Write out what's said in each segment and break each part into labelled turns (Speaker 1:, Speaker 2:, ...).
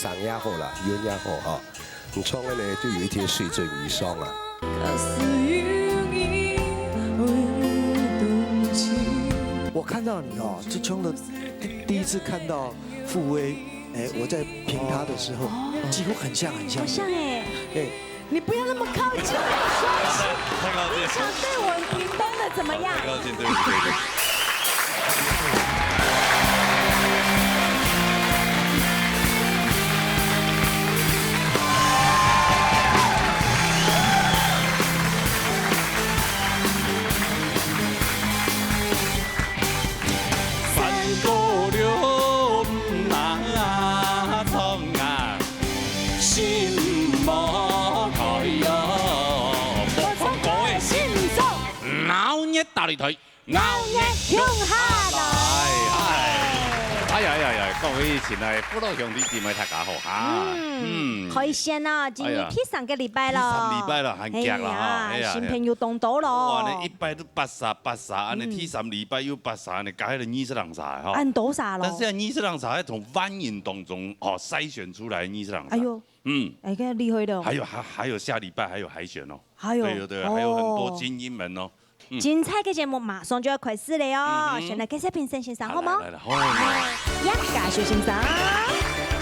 Speaker 1: 嗓也好啦，体温也好哈。你唱的呢，就有一天睡最迷霜啊。
Speaker 2: 我看到你哦，志聪的第一次看到傅威，哎，我在评他的时候，几乎很像很像。
Speaker 3: 好像哎，
Speaker 2: 哎，
Speaker 3: 你不要那么靠近，
Speaker 4: 太高兴，
Speaker 3: 你想对我屏东的怎么样？
Speaker 4: 太高兴，对不起。大力腿，
Speaker 3: 熬夜向下
Speaker 4: 哎呀，各位前嚟歡樂兄弟姊妹大家好嚇，
Speaker 3: 開心啊！今日第三個禮拜咯，
Speaker 4: 第三禮拜啦，很夾啦嚇，
Speaker 3: 新朋友多多咯。
Speaker 4: 哇，你一拜都80，安尼第三禮拜又80，安尼加起來20人啥哈？
Speaker 3: 按多少咯？
Speaker 4: 但是20人啥，從萬人當中哦篩選出來20人。
Speaker 3: 哎呦，哎，個厲害的。
Speaker 4: 還有下禮拜還有海選哦。
Speaker 3: 還有
Speaker 4: 對，還有很多精英們哦。
Speaker 3: 精彩嘅節目馬上就要開始了哦！先來介紹評審先生好冇？
Speaker 4: 來，
Speaker 3: 楊家秀先生，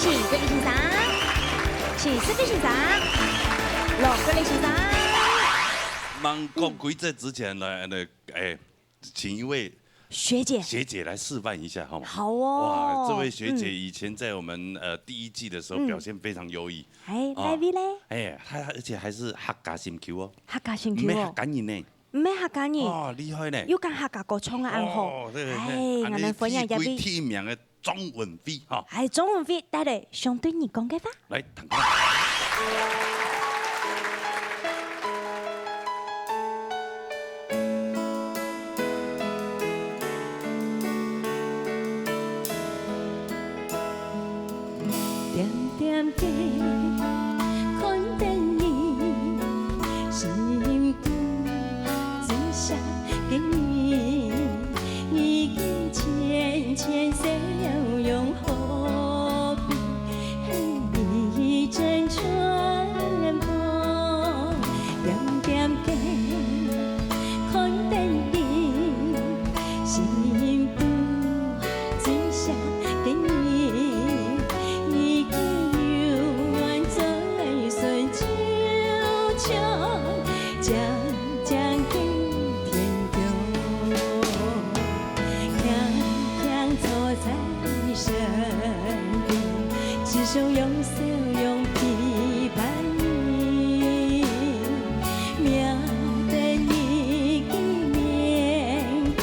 Speaker 3: 齊桂林先生，齊思飛先生，羅桂玲先生。
Speaker 4: 忙講規則之前呢，請一位學姐來示範一下好嗎？
Speaker 3: 好哦。
Speaker 4: 哇，這位學姐以前在我們第一季的時候表現非常優異。
Speaker 3: 哎，來位咧？
Speaker 4: 哎，而且還是客家新 Q 哦。
Speaker 3: 客家新 Q 哦。
Speaker 4: 咩客家人呢？
Speaker 3: 唔係客家人，
Speaker 4: 哦，厲害呢！
Speaker 3: 要講客家歌唱嘅暗號，我哋分享一位
Speaker 4: 天命嘅莊雲飛嚇，
Speaker 3: 係莊雲飛帶嚟相對你講嘅話，
Speaker 4: 嚟騰騰。
Speaker 5: 點點滴，看見你心不只想給你，已經淺淺笑容何必一陣春波，點點滴，看見你心不只想給你。只手用笑容陪伴你，秒等你嘅面當，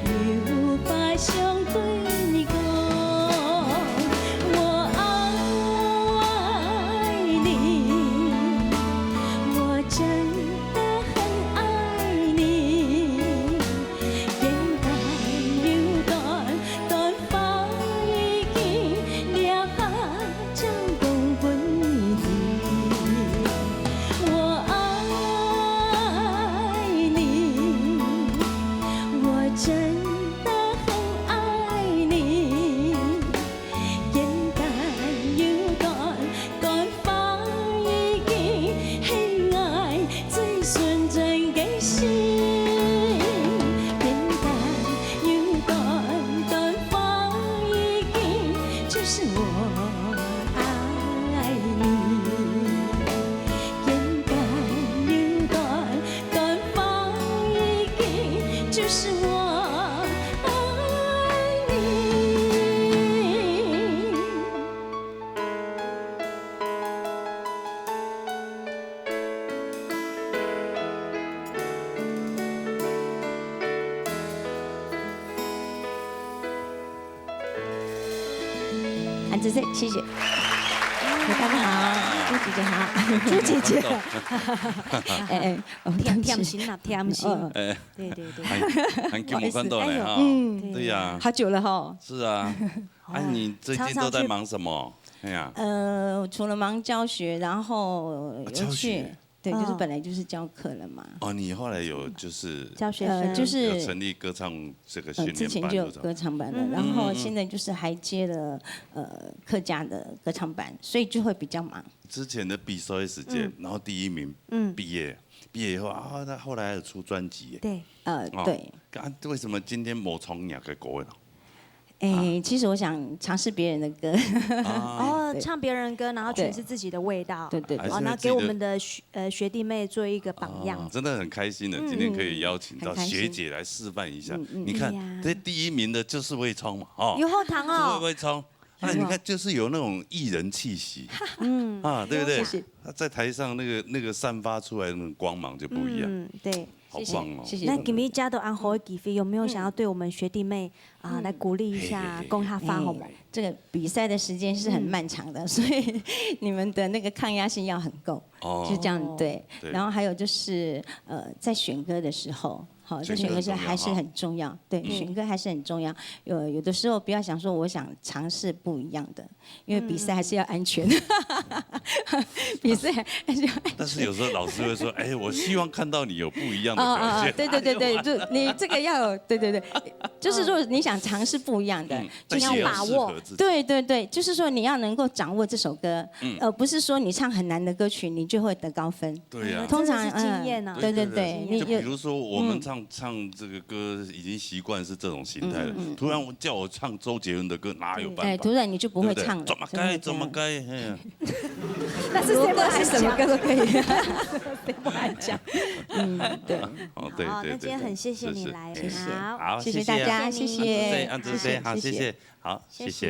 Speaker 5: 又把相對你講，我愛你，我真的很愛你，眼看又短，短髮已經了下。將共本地，我愛你，我真的很愛你，眼看又短，短髮已經喜愛最純真嘅心，眼看又短，短髮已經就是我。就是我愛你。
Speaker 3: 安子謝謝。大家好，朱姐姐好，朱姐姐，哎，甜心啦，甜心，對，
Speaker 4: 很久沒看到了哈，對呀，
Speaker 3: 好久了哈，
Speaker 4: 是啊，你最近都在忙什麼？哎呀，
Speaker 5: 除了忙教學，然後有去。
Speaker 3: 对，就是本来就是教课了嘛。
Speaker 4: 哦，你后来有就是
Speaker 3: 教学生，就是
Speaker 4: 有成立歌唱这个训练班，
Speaker 3: 之前就有歌唱班了，然后现在就是还接了客家的歌唱班，所以就会比较忙。
Speaker 4: 之前的比赛时间，然后第1名毕业以后啊，他后来还有出专辑。
Speaker 3: 对，对。
Speaker 4: 为什么今天没唱两个歌呢？
Speaker 3: 其实我想尝试别人的歌，
Speaker 5: 唱别人歌，然后诠释自己的味道，
Speaker 3: 对，
Speaker 5: 然后给我们的学弟妹做一个榜样，
Speaker 4: 真的很开心的。今天可以邀请到学姐来示范一下，你看这第1名的就是会唱嘛，
Speaker 5: 有后堂哦，
Speaker 4: 会唱。哎，你看，就是有那种艺人气息，对不对？他在台上那个散发出来的那种光芒就不一样，
Speaker 5: 对，
Speaker 4: 好棒哦！
Speaker 3: 谢谢。
Speaker 5: 那给米家的安好几飞，有没有想要对我们学弟妹来鼓励一下，供他发红？
Speaker 3: 这个比赛的时间是很漫长的，所以你们的那个抗压性要很够，就这样对。然后还有就是在选歌的时候。好，在选歌时还是很重要，对，选歌还是很重要。有的时候不要想说我想尝试不一样的，因为比赛还是要安全。比赛还是要安全。
Speaker 4: 但是有时候老师会说，哎，我希望看到你有不一样的表现。
Speaker 3: 对，就你这个要有，对，就是说你想尝试不一样的，
Speaker 5: 就要把握。
Speaker 3: 对，就是说你要能够掌握这首歌，不是说你唱很难的歌曲你就会得高分。
Speaker 4: 对呀，
Speaker 3: 通常
Speaker 5: 经验呢。
Speaker 3: 对，
Speaker 4: 就比如说我们唱这个歌已经习惯是这种形态了，突然叫我唱周杰伦的歌，哪有办法？
Speaker 3: 突然你就不会唱了。
Speaker 4: 怎么该？
Speaker 3: 那是谁不爱什么歌都可以，谁不爱讲？对。
Speaker 4: 对。
Speaker 5: 那今天很谢谢你来，
Speaker 3: 谢谢，
Speaker 4: 好，
Speaker 3: 谢谢大家，谢谢，
Speaker 4: 安子生，好，谢谢，好，谢谢。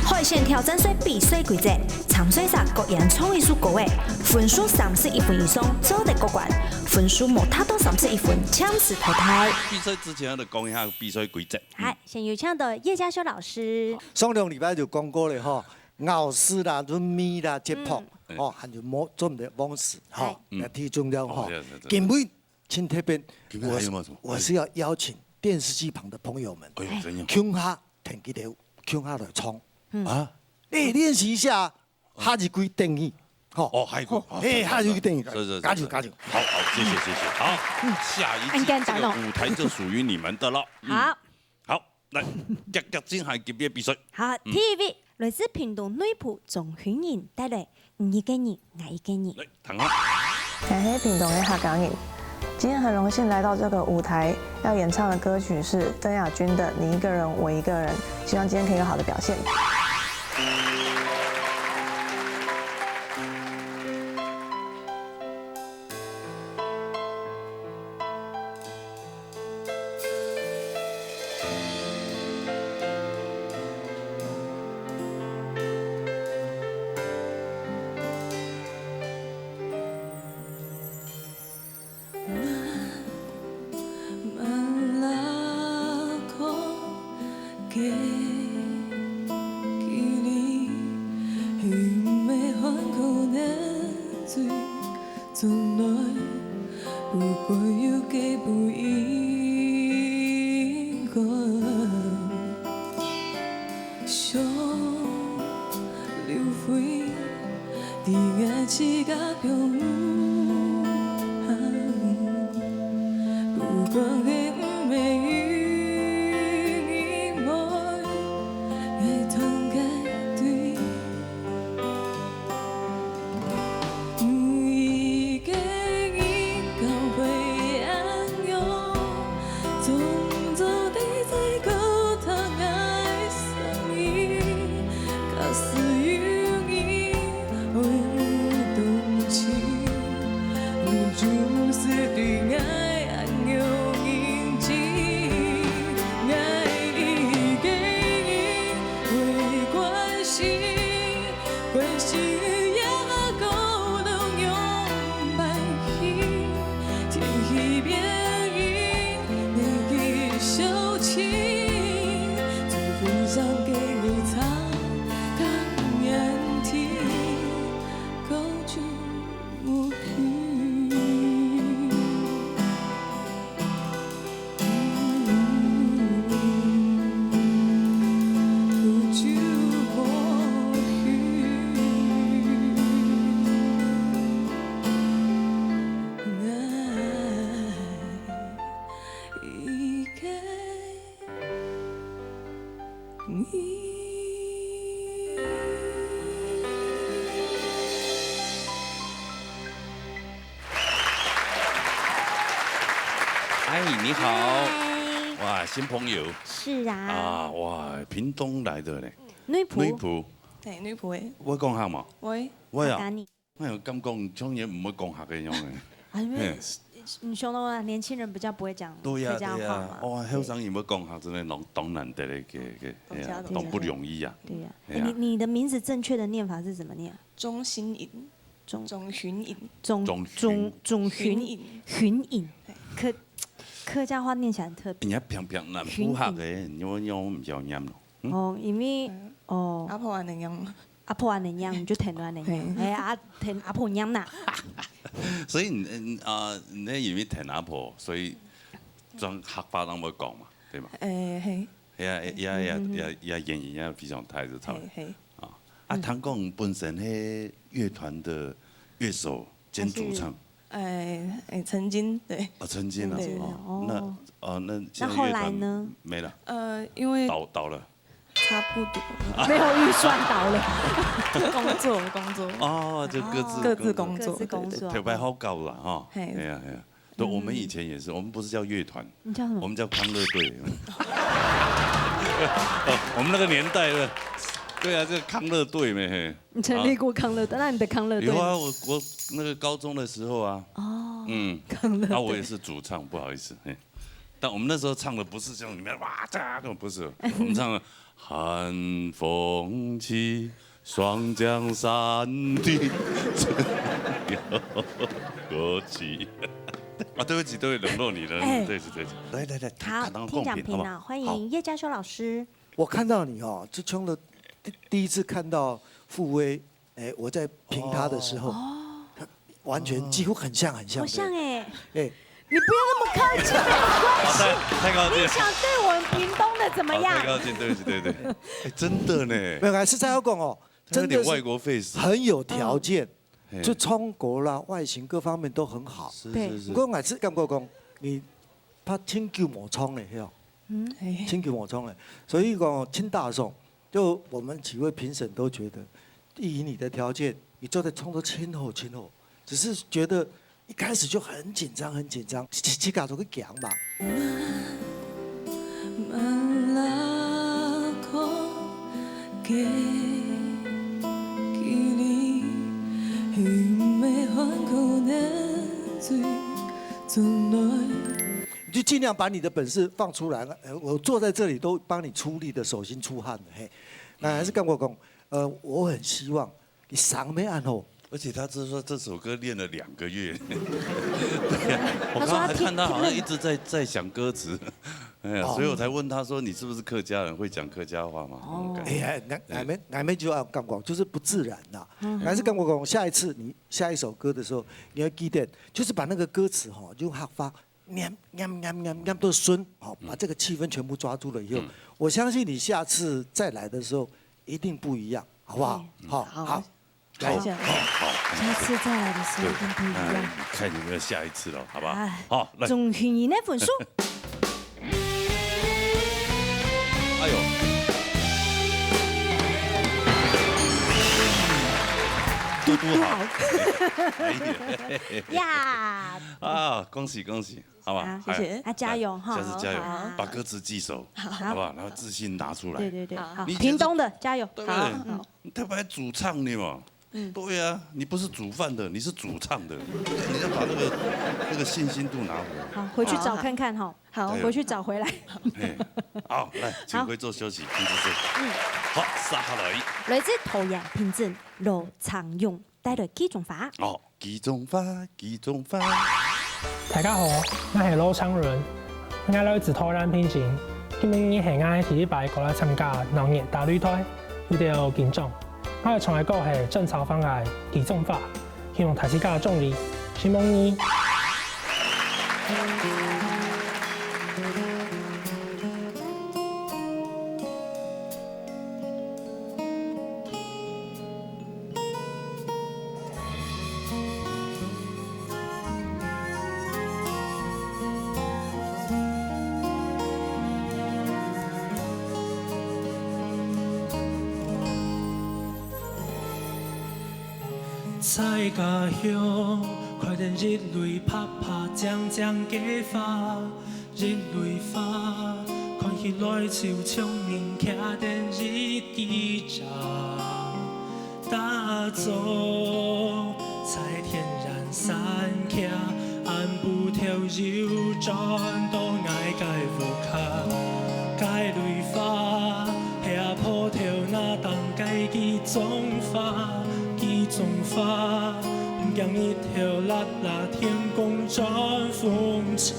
Speaker 6: 海鲜挑战赛比赛规则：长水赛各人创意数个位，分数31分以上做得过关，分数莫达到31分强势淘汰。
Speaker 4: 比赛之前，我哋讲一下比赛规则。
Speaker 5: 好，先有请到叶嘉修老师。
Speaker 2: 上2礼拜就讲过了吼，咬丝啦、润咪啦、节拍，还有做唔得往事，那最重要吼。今尾请特别，我是要邀请电视机旁的朋友们，腔下停几条，腔下来唱啊！练习一下下一句定义。
Speaker 4: 还有，
Speaker 2: 下一句定义，加油！
Speaker 4: 好，谢谢，好，下一季这个舞台就属于你们的了。好，来，脚尖系级别比赛。
Speaker 5: 好 ，TV 来自屏东女仆总训人带来一个人爱一个人。
Speaker 4: 来，唐啊！
Speaker 7: 感谢屏东的客家人，今天很荣幸来到这个舞台，要演唱的歌曲是邓亚君的《你一个人我一个人》，希望今天可以有好的表现。
Speaker 5: 从来不过要给不应该，想流费的爱只甲平，不管会不会
Speaker 4: 嗨，你好，哇，新朋友。
Speaker 6: 是啊。
Speaker 4: 啊，哇，屏东来的嘞。
Speaker 6: 女仆。
Speaker 4: 女仆。
Speaker 8: 係女僕嘅。
Speaker 4: 會講客嘛？
Speaker 8: 會。
Speaker 4: 會啊。哎呦，咁講創業唔會講客嘅樣嘅。
Speaker 6: 啊，因為你說到啊，年輕人比較不會講客家話嘛。
Speaker 4: 哇，後生人要講客真係當難得嘅，當不容易啊。
Speaker 6: 對呀。你的名字正確的念法是怎麼念？
Speaker 8: 鍾欣穎。鍾筠穎。
Speaker 6: 鍾筠穎。客家話念起來很特別。
Speaker 4: 而家平平難符合嘅，因為我唔曉念咯。
Speaker 6: 哦，因為
Speaker 8: 阿婆安尼樣，
Speaker 6: 阿婆安尼樣，就聽到安尼樣。哎，聽阿婆樣啦。
Speaker 4: 所以你因為聽阿婆，所以將客家話會講嘛，對嘛？
Speaker 8: 係。
Speaker 4: 係啊，也演員也非常態度差。
Speaker 8: 係。
Speaker 4: 啊，唐貢本身係樂團的樂手兼主唱。
Speaker 8: 曾經對。
Speaker 4: 哦，曾經啊，
Speaker 6: 那後來呢？
Speaker 4: 沒了。
Speaker 8: 因為
Speaker 4: 倒了。
Speaker 8: 差不多。
Speaker 6: 沒有預算倒了。
Speaker 8: 工作。
Speaker 4: 哦，就
Speaker 8: 各自工作。
Speaker 4: 頭牌好高啦，哈。
Speaker 8: 係
Speaker 4: 啊。對，我們以前也是，我們不是叫樂團，
Speaker 6: 你叫什麼？
Speaker 4: 我們叫康樂隊。我們那個年代的。對啊，這個康樂隊咩？
Speaker 6: 你成立過康樂隊？那你的康樂隊？
Speaker 4: 有啊，我那個高中的時候啊。
Speaker 6: 哦。
Speaker 4: 康樂隊。我也是主唱，不好意思。但我們那時候唱的不是像裡面哇這種，不是，我們唱的寒風起，雙江山地，歌起。啊，對不起，對不起，冷落你了。對。來，
Speaker 6: 好，聽講評了，歡迎葉家修老師。
Speaker 2: 我看到你哦，志聰的第一次看到傅威，我在評他的時候，完全幾乎很像。
Speaker 6: 好像哎。
Speaker 2: 你不要那麼客氣，沒關係。
Speaker 4: 太高興。
Speaker 6: 你想對我們屏東的怎麼樣？
Speaker 4: 太高興，對不起，對。真的呢。
Speaker 2: 沒有，是在要講哦，
Speaker 4: 真的外國 face，
Speaker 2: 很有條件，就中國啦，外形各方面都很好。
Speaker 6: 對。
Speaker 2: 我還是感覺講，你他青丘莫蒼的，係青丘莫蒼的，所以講青大宋，就我們幾位評審都覺得，以你的條件，你做的衝得前後，只是覺得。一開始就很緊張，起搞咗個獎吧。你就盡量把你的本事放出來。我坐在這裡都幫你出力的，手心出汗的。嘿，那還是跟我講，我很希望你上面按後。
Speaker 4: 而且他是說這首歌練了2個月，對呀，我剛才看他好像一直在想歌詞，哎呀，所以我才問他說你是不是客家人，會講客家話嗎？
Speaker 2: 哎呀，俺們就要咁講，就是不自然啦。還是跟我講，下一次你下一首歌的時候，你要記得，就是把那個歌詞哈用客話念到順，好，把這個氣氛全部抓住了以後，我相信你下次再來的時候一定不一樣，好不好？好。
Speaker 6: 好，下次再來的時候一定不一樣。
Speaker 4: 看有沒有下一次了，好不好？好，來。
Speaker 6: 鍾筠穎那本書。
Speaker 4: 哎呦！嘟嘟好。
Speaker 6: 呀！
Speaker 4: 啊，恭喜，好吧？
Speaker 6: 謝謝，啊，加油哈！
Speaker 4: 下次加油，把歌詞記熟，好不好？然後自信拿出來。對，
Speaker 6: 好。屏東的加油，
Speaker 4: 好。他不還主唱的嘛？對呀，你不是煮飯的，你是主唱的，你要把那個信心度拿回來。
Speaker 6: 好，回去找看看哈。好，回去找回來。
Speaker 4: 好，來，請回座休息，聽這首。好，撒下來。
Speaker 6: 來自桃園平鎮羅長勇帶來幾種花。
Speaker 4: 哦，幾種花。
Speaker 9: 大家好，我係羅長勇，我來自桃園平鎮，今年係我第一擺過來參加農業大擂台，有條競種。我係從來個係正常方嘅幾種花，希望大家中意，希望你。在家乡，快点日泪啪啪渐渐加花，日泪花，看起来就像人徛在日记上，打造在天然山徛，按不跳柔转到爱界无卡，界泪花，遐破条那当界记种花。种花，不让一条辣辣天空转风茶。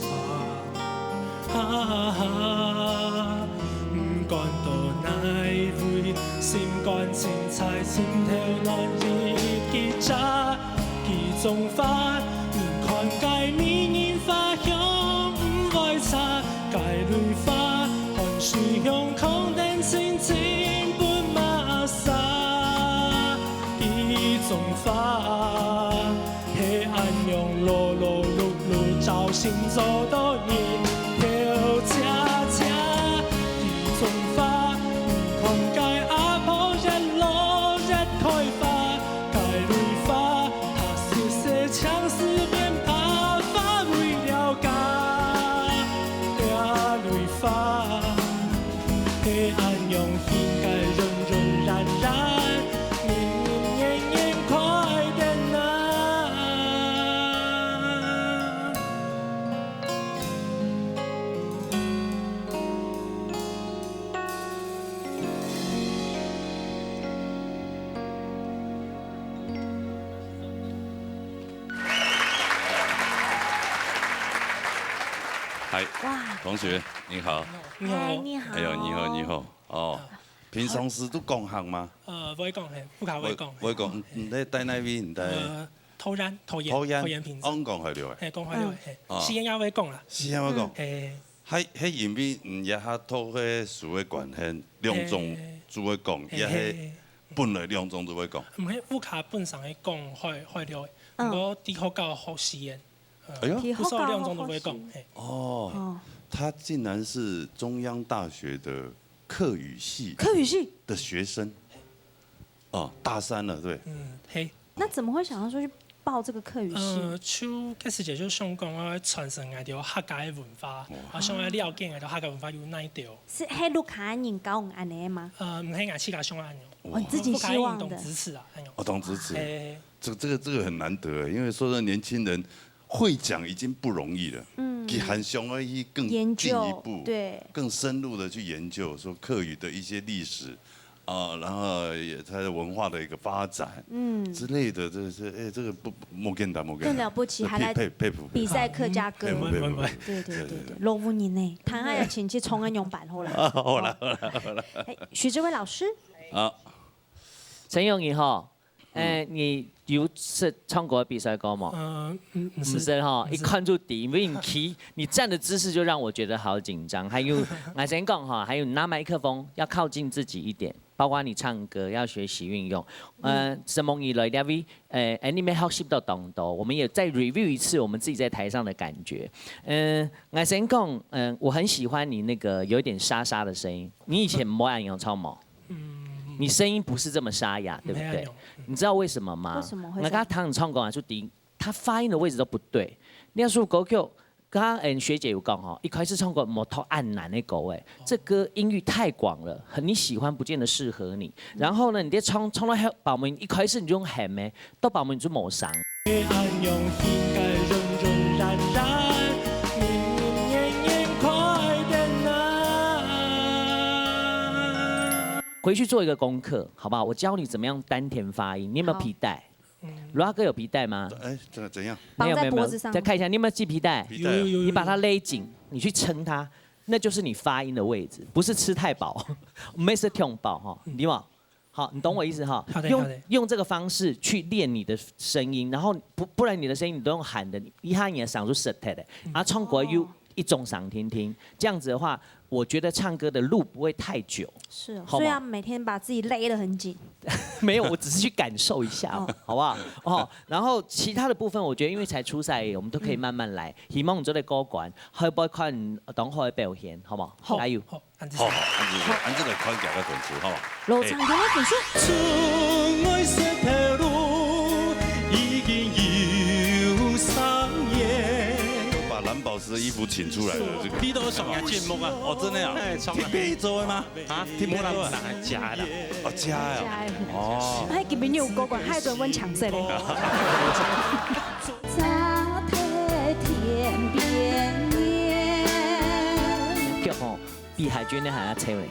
Speaker 9: 哈哈，不管到哪位，心肝青菜，心头暖日记扎，记种花，你看界面花香不爱差，界泪花，看水向空等清清不马沙。种花，黑暗用路路碌碌照心走到你跳恰恰，一种花，看界阿婆日落日开花，界泪花，他是些枪丝边爬花为了家，泪花，黑暗用心界润润染染。
Speaker 4: 嗨，同学你好。
Speaker 9: 你好。
Speaker 6: 你好。
Speaker 4: 哎呦，你好，你好。哦，平常时都讲行吗？
Speaker 9: 不会讲嘿，不卡会讲。
Speaker 4: 不会讲，你在带哪位？你在？
Speaker 9: 拖延平。
Speaker 4: 讲开了。
Speaker 9: 嘿，讲开了。嘿，实验也会讲啦。
Speaker 4: 实验会讲。
Speaker 9: 嘿。
Speaker 4: 迄因为唔也哈拖迄数位管迄两种只会讲，也迄本来两种只会讲。
Speaker 9: 唔迄副卡本上去讲坏了，不过底考教学实验。
Speaker 4: 哎呦，
Speaker 9: 不少两种都会讲。
Speaker 4: 哦，他竟然是中央大学的客语系的学生。哦，大三了，对。
Speaker 9: 嘿。
Speaker 6: 那怎么会想到说去报这个客语系？
Speaker 9: 就开始就想讲我传承爱条客家的文化，我想要了解爱条客家文化有哪一条。
Speaker 6: 是黑路卡人教安尼吗？
Speaker 9: 唔系俺自家想安尼。
Speaker 6: 我自己希望的。
Speaker 4: 懂支持啊，懂支持。这个很难得，因为说的年轻人。会讲已经不容易了，比韩雄而已更进一步，
Speaker 6: 对，
Speaker 4: 更深入的去研究说客语的一些历史，然后也它的文化的一个发展，之类的，这个不莫见大，
Speaker 6: 更了不起，还来
Speaker 4: 佩服
Speaker 6: 比赛客家歌，
Speaker 9: 对，
Speaker 6: 罗武你呢？谈爱的请去冲恩勇版后来，
Speaker 4: 好了，
Speaker 6: 徐志伟老师，
Speaker 10: 陈永仪哈。你有唱过比赛歌吗？不是哈，一看就底，因为你站的姿势就让我觉得好紧张。还有我先讲哈，还有拿麦克风要靠近自己一点，包括你唱歌要学习运用。什么以来因为你们学习到动作，我们也再 review 一次我们自己在台上的感觉。我先讲，我很喜欢你那个有一点沙沙的声音。你以前没按杨超毛。你声音不是这么沙哑，对不对？你知道为什么吗？
Speaker 6: 为什么会？
Speaker 10: 我刚刚唱唱歌啊，就第一，他发音的位置都不对。你要说歌曲，刚刚学姐有讲哈，一开始唱歌摩托按难的歌哎，这歌音域太广了，你喜欢不见得适合你。然后呢，你在唱到把门一开始你就用喊咩，到把门就冇上。回去做一个功课，好不好？我教你怎么样丹田发音。你有没有皮带？罗阿哥有皮带吗？
Speaker 4: 这个怎样？
Speaker 6: 绑在脖子上。
Speaker 10: 再看一下，你有没有系皮带？
Speaker 9: 有。
Speaker 10: 你把它勒紧，你去撑它，那就是你发音的位置，不是吃太饱，没事听饱哈，你吗？好，你懂我意思哈？用这个方式去练你的声音，然后不然你的声音你都用喊的，一下你的嗓就舌头的，然后唱国语一种嗓听，这样子的话。我觉得唱歌的路不会太久，
Speaker 6: 是，所以要每天把自己勒得很紧。
Speaker 10: 没有，我只是去感受一下，好不好？然后其他的部分，我觉得因为才初赛，我们都可以慢慢来。希望你做的歌管，可不可以看当好的表现，好吗？加油！
Speaker 4: 好，按这个看脚的准时，好吗？
Speaker 6: 罗唱歌的准时。
Speaker 11: 经有3年。
Speaker 4: 把蓝宝石的衣服请出来了，这个。
Speaker 11: 你都上下节目啊？
Speaker 4: 哦，真的呀？
Speaker 11: 听别做的吗？啊，听别做的，假的。
Speaker 4: 哦，假呀。哦。
Speaker 6: 迄今年有歌管，迄阵阮抢色嘞。
Speaker 5: 早退天边烟。
Speaker 10: 叫吼，比海军的还要吹嘞。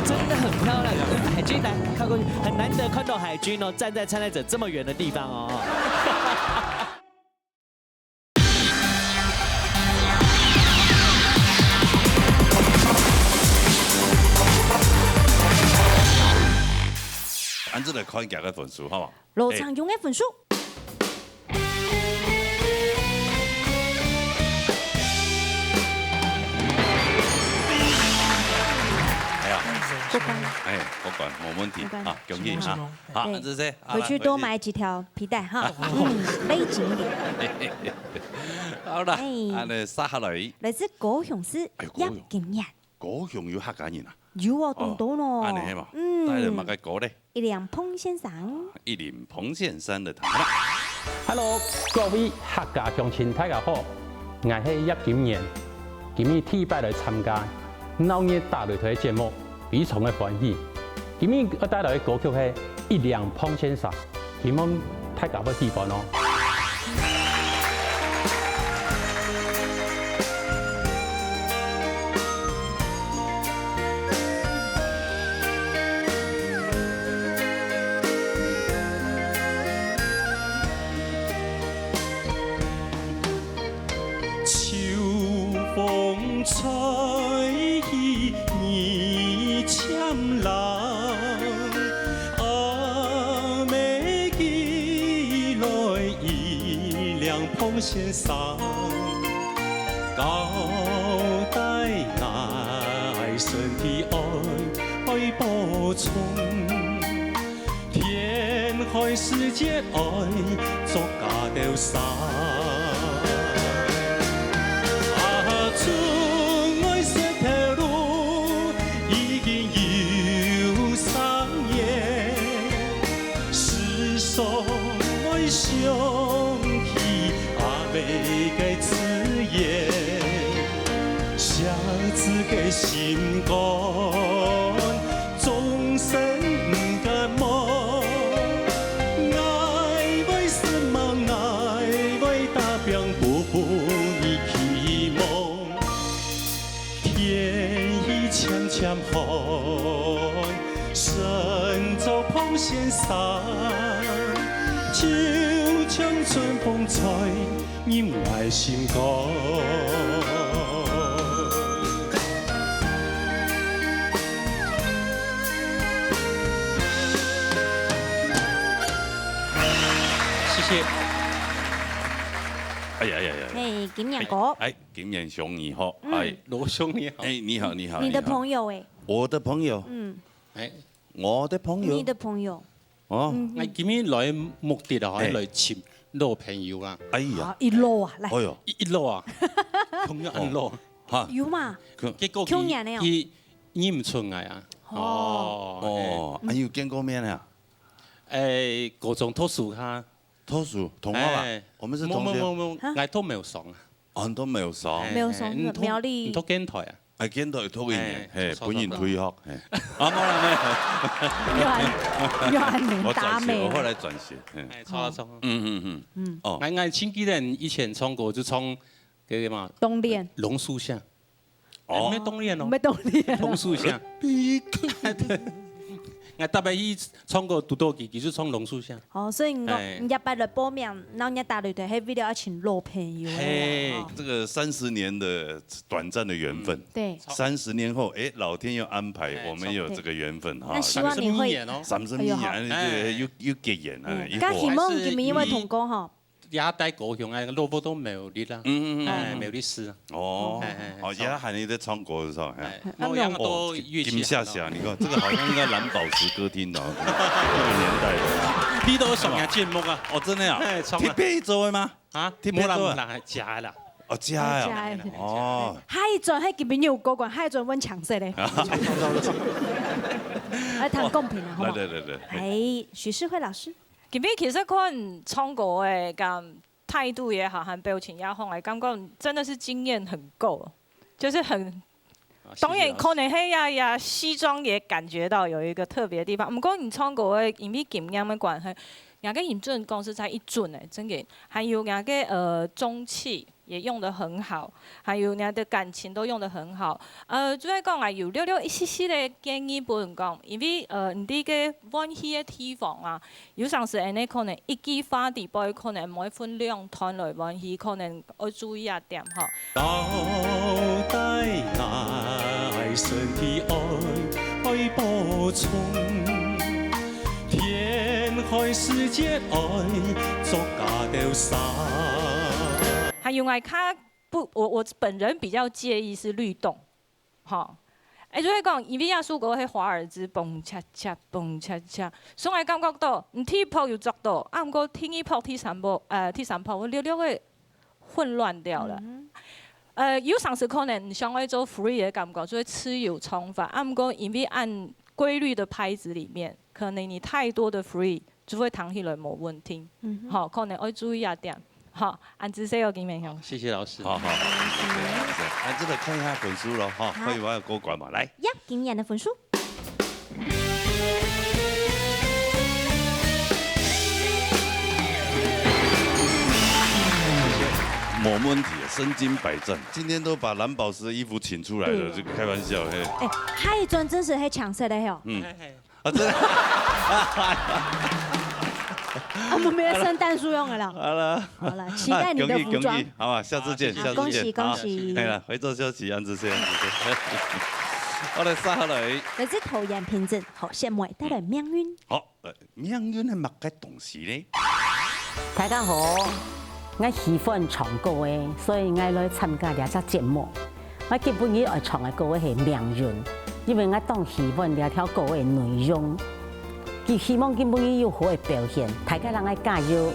Speaker 10: 真的很漂亮，海军来看过去，很难得看到海军哦，站在参赛者这么远的地方哦。
Speaker 4: 按这来看一下个分数，好不好？
Speaker 6: 罗昌勇的分数。过关。
Speaker 4: 哎，过关，没问题啊，恭喜啊！好，这是
Speaker 6: 回去多买几条皮带哈，勒紧一点。
Speaker 4: 好啦，安尼杀下来。
Speaker 6: 来自高雄市杨金燕。
Speaker 4: 高雄有客家人啊？
Speaker 6: 有啊，多多咯。
Speaker 4: 安尼嘛，带人嘛个歌咧。
Speaker 6: 一辆彭先生。
Speaker 4: 一辆彭先生的糖。
Speaker 12: Hello， 各位客家乡亲大家好，我是叶金燕，今日特别来参加闹热大擂台节目，非常的欢喜。今日我带来的歌曲是《一辆彭先生》，希望大家要喜欢哦。
Speaker 11: 吹起你枪浪，没几来一辆彭先生，交代爱身的爱补充，天海世界爱作假掉晒。想起阿妹的字眼，写字的心肝，终身不敢忘。爱为什么爱为大表不负你期望？天意悄悄寒，神州彭先生。就像春风在人爱心肝。谢谢。
Speaker 4: 哎呀呀呀！
Speaker 6: 哎，金燕哥。
Speaker 4: 哎，金燕兄你好，哎，
Speaker 11: 罗兄你好。
Speaker 4: 哎，你好你好。
Speaker 6: 你的朋友哎。
Speaker 4: 我的朋友。
Speaker 11: 哎，
Speaker 4: 我的朋友。
Speaker 6: 你的朋友。
Speaker 11: 哦，我今日來目的就係來尋老朋友啦。
Speaker 4: 哎呀，
Speaker 6: 一路啊，來。
Speaker 4: 哎呦，
Speaker 11: 一路啊，同樣一路。
Speaker 4: 嚇。
Speaker 6: 有嘛？
Speaker 11: 結果
Speaker 6: 佢
Speaker 11: 認唔出嚟啊。
Speaker 4: 哦。你有見過面啊？
Speaker 11: 誒，高中讀書哈。
Speaker 4: 讀書，同學吧？我們是同學。
Speaker 11: 我都沒有上啊。
Speaker 4: 我都沒有上。
Speaker 6: 沒有上苗栗。
Speaker 11: 讀電台啊。
Speaker 4: 係見到拖一年，係本人退學，係。啊冇啦，
Speaker 6: 有人打美。
Speaker 4: 我後來轉學，
Speaker 11: 錯錯。
Speaker 4: 哦。
Speaker 11: 我前幾年以前唱過就唱嗰個嘛。
Speaker 6: 冬戀。
Speaker 11: 榕樹下。
Speaker 4: 哦。
Speaker 11: 咩冬戀哦？
Speaker 6: 咩冬戀？
Speaker 11: 榕樹下。我特別去唱過獨多期，就是唱榕樹下。
Speaker 6: 哦，所以我入白來報名，然後人大擂台，喺為了要請老朋友。
Speaker 4: 嘿，這個30年的短暫的緣分。
Speaker 6: 對。
Speaker 4: 30年後，哎，老天又安排我們有這個緣分哈。
Speaker 6: 那希望你會
Speaker 4: 30年，又結緣啊！
Speaker 6: 咁希望今年會同歌哈。
Speaker 11: 也帶高雄啊，蘿蔔都沒有力啦，沒有力試啊。
Speaker 4: 哦，哦，也喊你在唱歌的時候，
Speaker 11: 我兩個都樂器。
Speaker 4: 金夏夏，你看這個好像應該藍寶石歌廳的，這個年代的。
Speaker 11: 你都上下節目啊？
Speaker 4: 哦，真的呀？貼背座的嗎？
Speaker 11: 啊？
Speaker 4: 貼背座
Speaker 11: 係假啦。
Speaker 4: 哦，假呀。哦。
Speaker 6: 下一陣喺今年有歌管，下一陣揾搶色咧。來談公平啊，好嗎？
Speaker 4: 對。
Speaker 6: 哎，許世輝老師。
Speaker 13: 今日其实看唱歌的咁态度也好，和表情也好，我感觉真的是经验很够，就是很。当然，可能喺呀西装也感觉到有一个特别的地方。不过你唱歌的因为经验的关系，人家音准公司在一准诶，真嘅，还有人家中气也用得很好，还有人家的感情都用得很好。主要讲啊，有一丝丝的建议俾人讲，因为你啲嘅温馨嘅地方啊，有陣時你可能一枝花地杯可能唔可以分兩攤來温馨，可能要注意一點嗬。
Speaker 11: 到底愛身體愛補充，天海世界愛作假掉晒。
Speaker 13: 还有我看不，我本人比較介意是律動，哈。就是講，因為亞蘇國係華爾茲蹦恰恰蹦恰恰，所以我感覺到唔第一鋪又作到，唔過第二鋪、第三鋪我略會混亂掉了。有陣時可能想要做 free 的感覺，就會自由唱法，唔過因為按規律的拍子裡面，可能你太多的 free 就會彈起來冇問題，好，可能要注意一點。好，安子生有經驗向。
Speaker 4: 謝謝老師。好，安子來看一下分數咯，哈，可以玩個過關嘛，來。
Speaker 6: 經驗的分數。
Speaker 4: 冇問題，身經百戰，今天都把藍寶石的衣服請出來了，就開玩笑嘿。
Speaker 6: 海尊真是係搶色的喲。
Speaker 4: 啊真的。
Speaker 6: 我們沒有聖誕樹用了。
Speaker 4: 好了，
Speaker 6: 期待你的服裝。
Speaker 4: 好吧，下次見，下次見。
Speaker 6: 恭喜恭喜。
Speaker 4: 係啦，回座休息，安子先。我哋撒下嚟。
Speaker 6: 來自桃園平鎮，好羨慕帶來命運。
Speaker 4: 好，命運係乜嘅東西呢？
Speaker 14: 大家好，我喜歡唱歌嘅，所以我來參加呢隻節目。我基本以愛唱嘅歌係命運，因為我當喜歡呢條歌嘅內容。希望今本有好嘅表現，大家人愛加油。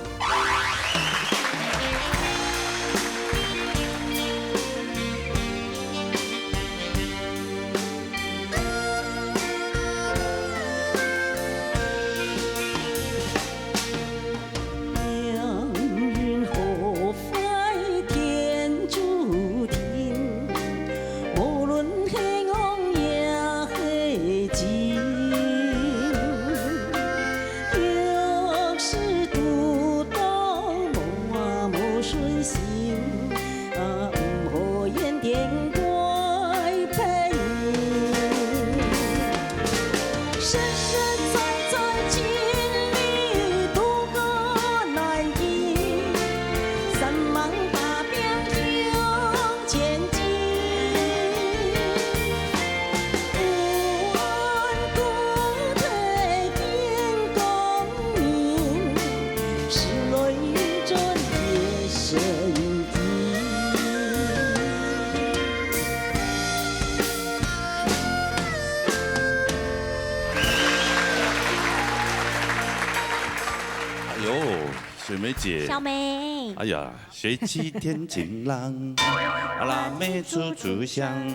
Speaker 6: 小梅，
Speaker 4: 哎呀，水起天晴朗，腊梅处处香，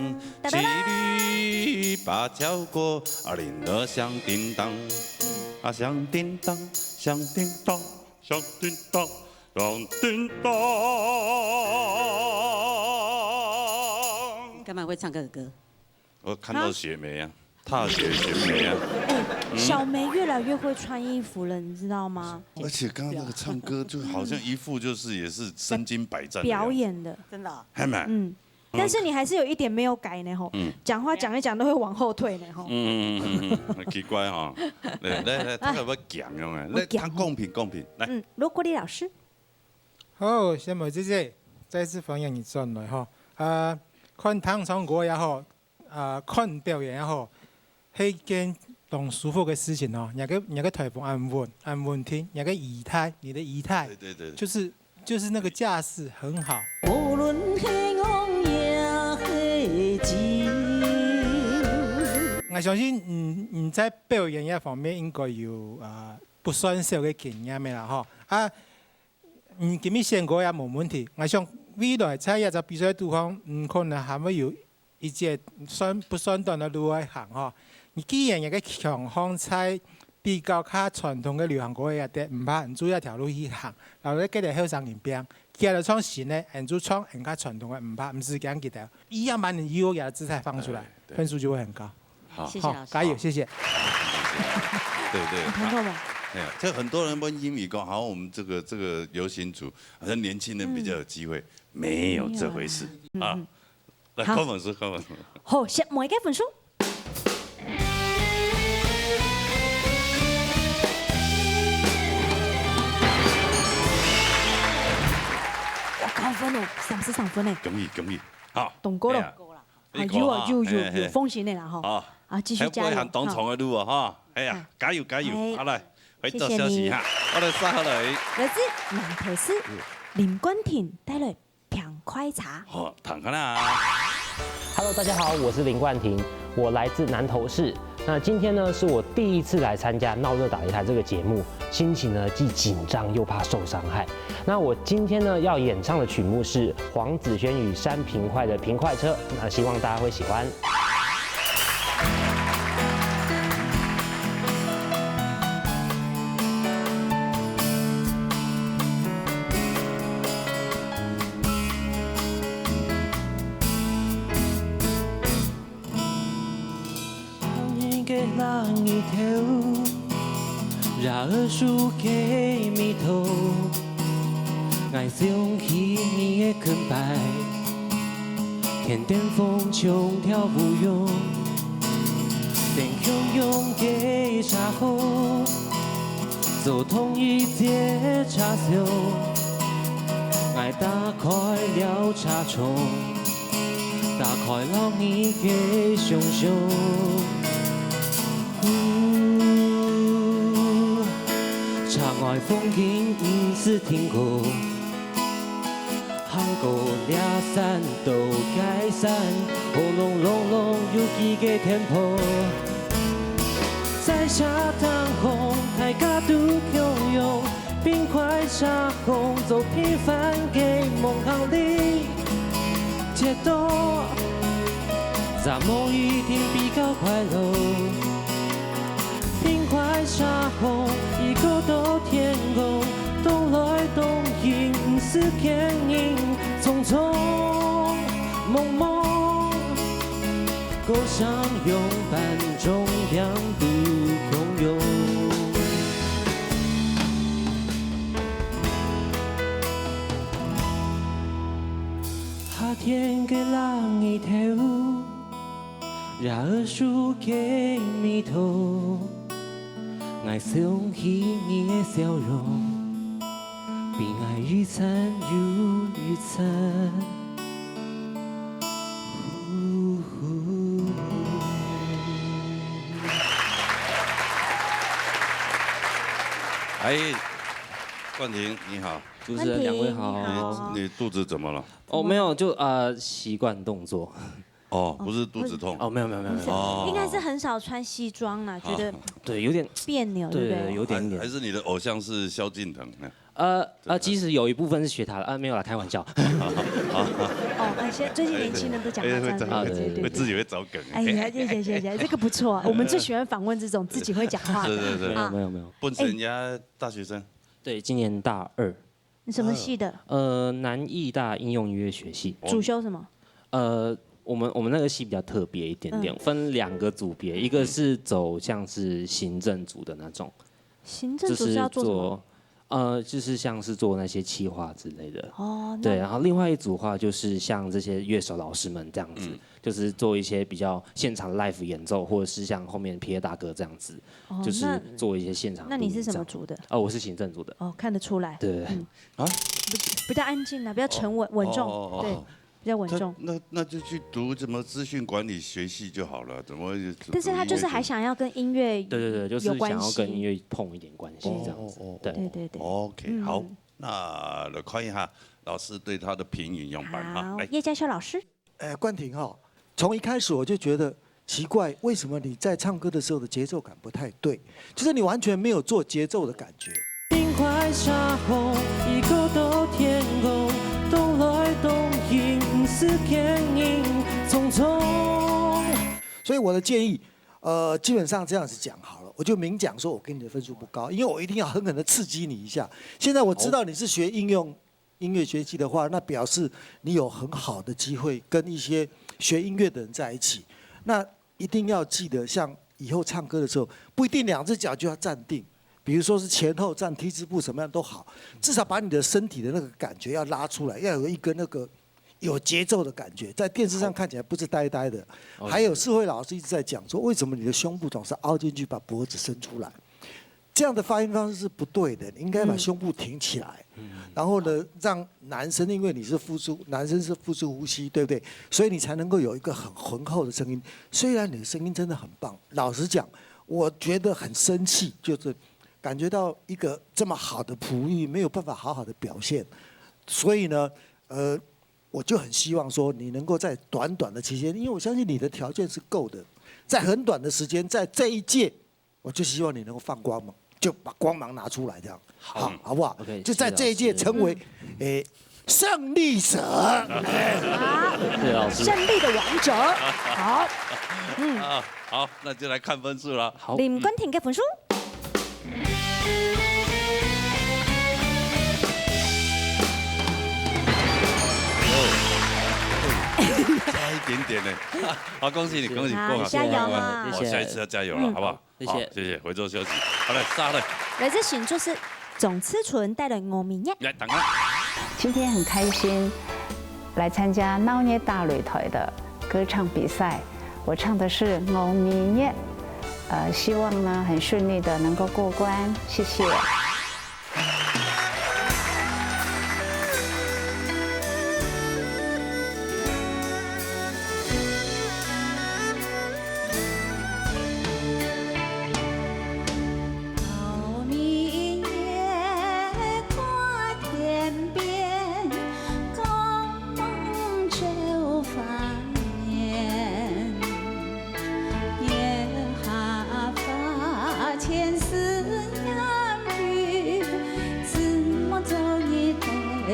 Speaker 4: 七里芭蕉果，铃儿响叮当，响叮当，响叮当，响叮当，响叮当。
Speaker 14: 干嘛会唱这个歌？
Speaker 4: 我看到雪梅啊，踏雪雪梅啊。
Speaker 6: 小梅越来越会穿衣服了，你知道吗？
Speaker 4: 而且刚刚那个唱歌就好像一副就是也是身经百战
Speaker 8: 表演的，
Speaker 14: 真的。
Speaker 4: 还蛮。
Speaker 8: 但是你还是有一点没有改呢吼。讲话讲一讲都会往后退呢吼。
Speaker 4: 奇怪哈。来，他有没有讲用啊？来，他公平。来。
Speaker 6: 罗国立老師。
Speaker 9: 好，小梅姐姐，再次歡迎你進來哈。看唱歌也好，看表演也好，係件當舒服嘅事情哦。人個台風按穩聽，人個儀態，你的儀態，
Speaker 4: 對，
Speaker 9: 就是那個架勢很好。
Speaker 14: 無論係紅也係紫。
Speaker 9: 我相信你在表演一方面應該有不算少嘅經驗嘅啦嗬。今日選歌也冇問題。我想未來在一個比賽地方，可能還會有一節不算短的路來行嗬。你既然有個強項在比较较传统的流行歌也得唔怕演主一条路去行，然後咧佢哋後生人邊，佢哋創新的演主創人家傳統的唔怕，唔是講佢哋一樣把你優雅的姿態放出來，分數就會很高。
Speaker 4: 好，
Speaker 3: 謝謝老師，
Speaker 9: 加油，謝謝。
Speaker 4: 對對。
Speaker 8: 你聽過嗎？
Speaker 4: 哎呀，这很多人问英语讲，好，我们这个游行组好像年轻人比较有机会，没有这回事啊。来，高粉丝，高粉丝。
Speaker 8: 好，先每個分數。高分哦，33分呢。
Speaker 4: 恭喜恭喜，好。
Speaker 8: 動過了。有風險的啦哈。
Speaker 4: 好。
Speaker 8: 啊，繼續加油。
Speaker 4: 當場的路啊哈，哎呀，加油加油，好來，回到消息哈，我哋三號嚟。
Speaker 8: 來自南投市林冠廷帶來平快茶。
Speaker 4: 好，躺開啦。
Speaker 15: Hello， 大家好，我是林冠廷，我来自南投市。那今天呢，是我第一次来参加《闹热打擂台》这个节目，心情呢既紧张又怕受伤害。那我今天呢要演唱的曲目是黄子轩与山平快的《平快车》，那希望大家会喜欢。
Speaker 11: 一条热树给迷途，爱想起你的裙摆，天顶风冲跳舞涌，天汹涌给茶壶，走同一节茶袖，爱打开了茶窗，打开了你的胸胸。窗外風景唔是停過，行過了山都解散，轟隆隆隆有幾個天坡，在茶湯紅，大家都洶湧，冰塊茶紅走平凡嘅夢行裡，街道在某一天比較快樂。冰塊茶紅，一個到天空，東來東去，唔是牽引，匆匆夢夢，高尚擁伴中央都洶湧。夏天給浪一條，讓樹給迷途。愛想起你的笑容，比愛愈慘又愈慘。
Speaker 4: 哎，冠廷你好，
Speaker 16: 主持人两位好。
Speaker 4: 你肚子怎么了？
Speaker 16: 哦，没有，就习惯动作。
Speaker 4: 哦，不是肚子痛。
Speaker 16: 哦，没有。
Speaker 4: 哦，
Speaker 8: 应该是很少穿西装啦，觉得
Speaker 16: 对有点
Speaker 8: 别扭，对不对？
Speaker 16: 有点。
Speaker 4: 还是你的偶像是萧敬腾？
Speaker 16: 其实有一部分是学他的，没有啦，开玩笑。
Speaker 8: 哦，现在最近年轻人都讲他这样，
Speaker 4: 对，会自己会找梗。
Speaker 8: 哎呀，谢，这个不错，我们最喜欢访问这种自己会讲话的。
Speaker 4: 对，
Speaker 16: 没有。
Speaker 4: 本身人家大学生。
Speaker 16: 对，今年大2。
Speaker 8: 你什么系的？
Speaker 16: 南艺大应用音乐学系。
Speaker 8: 主修什么？
Speaker 16: 我们那个系比较特别一点点，分2个组别，一个是走像是行政组的那种，
Speaker 8: 行政组是要做什么？
Speaker 16: 就是像是做那些企划之类的。
Speaker 8: 哦。
Speaker 16: 对，然后另外一组的话就是像这些乐手老师们这样子，就是做一些比较现场 live 演奏，或者是像后面皮耶大哥这样子，就是做一些现场。
Speaker 8: 那你是什么组的？
Speaker 16: 我是行政组的。
Speaker 8: 哦，看得出来。
Speaker 16: 对。
Speaker 8: 比较安静啊，比较沉稳稳重，对。比较稳重，
Speaker 4: 那就去读什么资讯管理学系就好了，怎么？
Speaker 8: 但是他就是还想要跟音乐
Speaker 16: 对，就是想要跟音乐碰一点关系这样子。
Speaker 8: 对。
Speaker 4: OK， 好，那来看一下老师对他的评语用版哈。
Speaker 8: 来，叶嘉修老师。
Speaker 2: 冠廷哈，从一开始我就觉得奇怪，为什么你在唱歌的时候的节奏感不太对？就是你完全没有做节奏的感觉。
Speaker 11: 冰塊茶紅，一個到天空，東來東去，唔是牽引，匆匆。
Speaker 2: 所以我的建議，基本上这样子讲好了，我就明讲说我给你的分数不高，因为我一定要狠狠的刺激你一下。现在我知道你是学应用音乐学系的话，那表示你有很好的机会跟一些学音乐的人在一起。那一定要记得，像以后唱歌的时候，不一定2只脚就要站定。比如说是前后站、T 字步，什么样都好，至少把你的身体的那个感觉要拉出来，要有一个那个有节奏的感觉，在电视上看起来不是呆呆的。还有世慧老师一直在讲说，为什么你的胸部总是凹进去，把脖子伸出来？这样的发音方式是不对的，你应该把胸部挺起来，然后呢，让男生，因为你是男生是腹式呼吸，对不对？所以你才能够有一个很浑厚的声音。虽然你的声音真的很棒，老实讲，我觉得很生气，就是感觉到一个这么好的璞玉没有办法好好的表现，所以呢，我就很希望说你能够在短短的期间，因为我相信你的条件是够的，在很短的时间，在这一届，我就希望你能够放光芒，就把光芒拿出来，这样好不好？就在这一届成为胜利者，
Speaker 8: 胜利的王者。好，
Speaker 4: 好，那就来看分数了。好，
Speaker 8: 林冠廷嘅分数。
Speaker 4: 差一点点呢，好，恭喜你，恭喜过了，
Speaker 8: 加油啊！
Speaker 4: 我下一次要加油了，好不好？
Speaker 10: 谢谢，
Speaker 4: 谢谢，回座休息。好了，杀了。
Speaker 8: 来自新竹市总思纯带来5名耶。
Speaker 4: 来，等下。
Speaker 17: 今天很开心来参加闹捏大擂台的歌唱比赛，我唱的是5名耶，希望呢很顺利的能够过关，谢谢。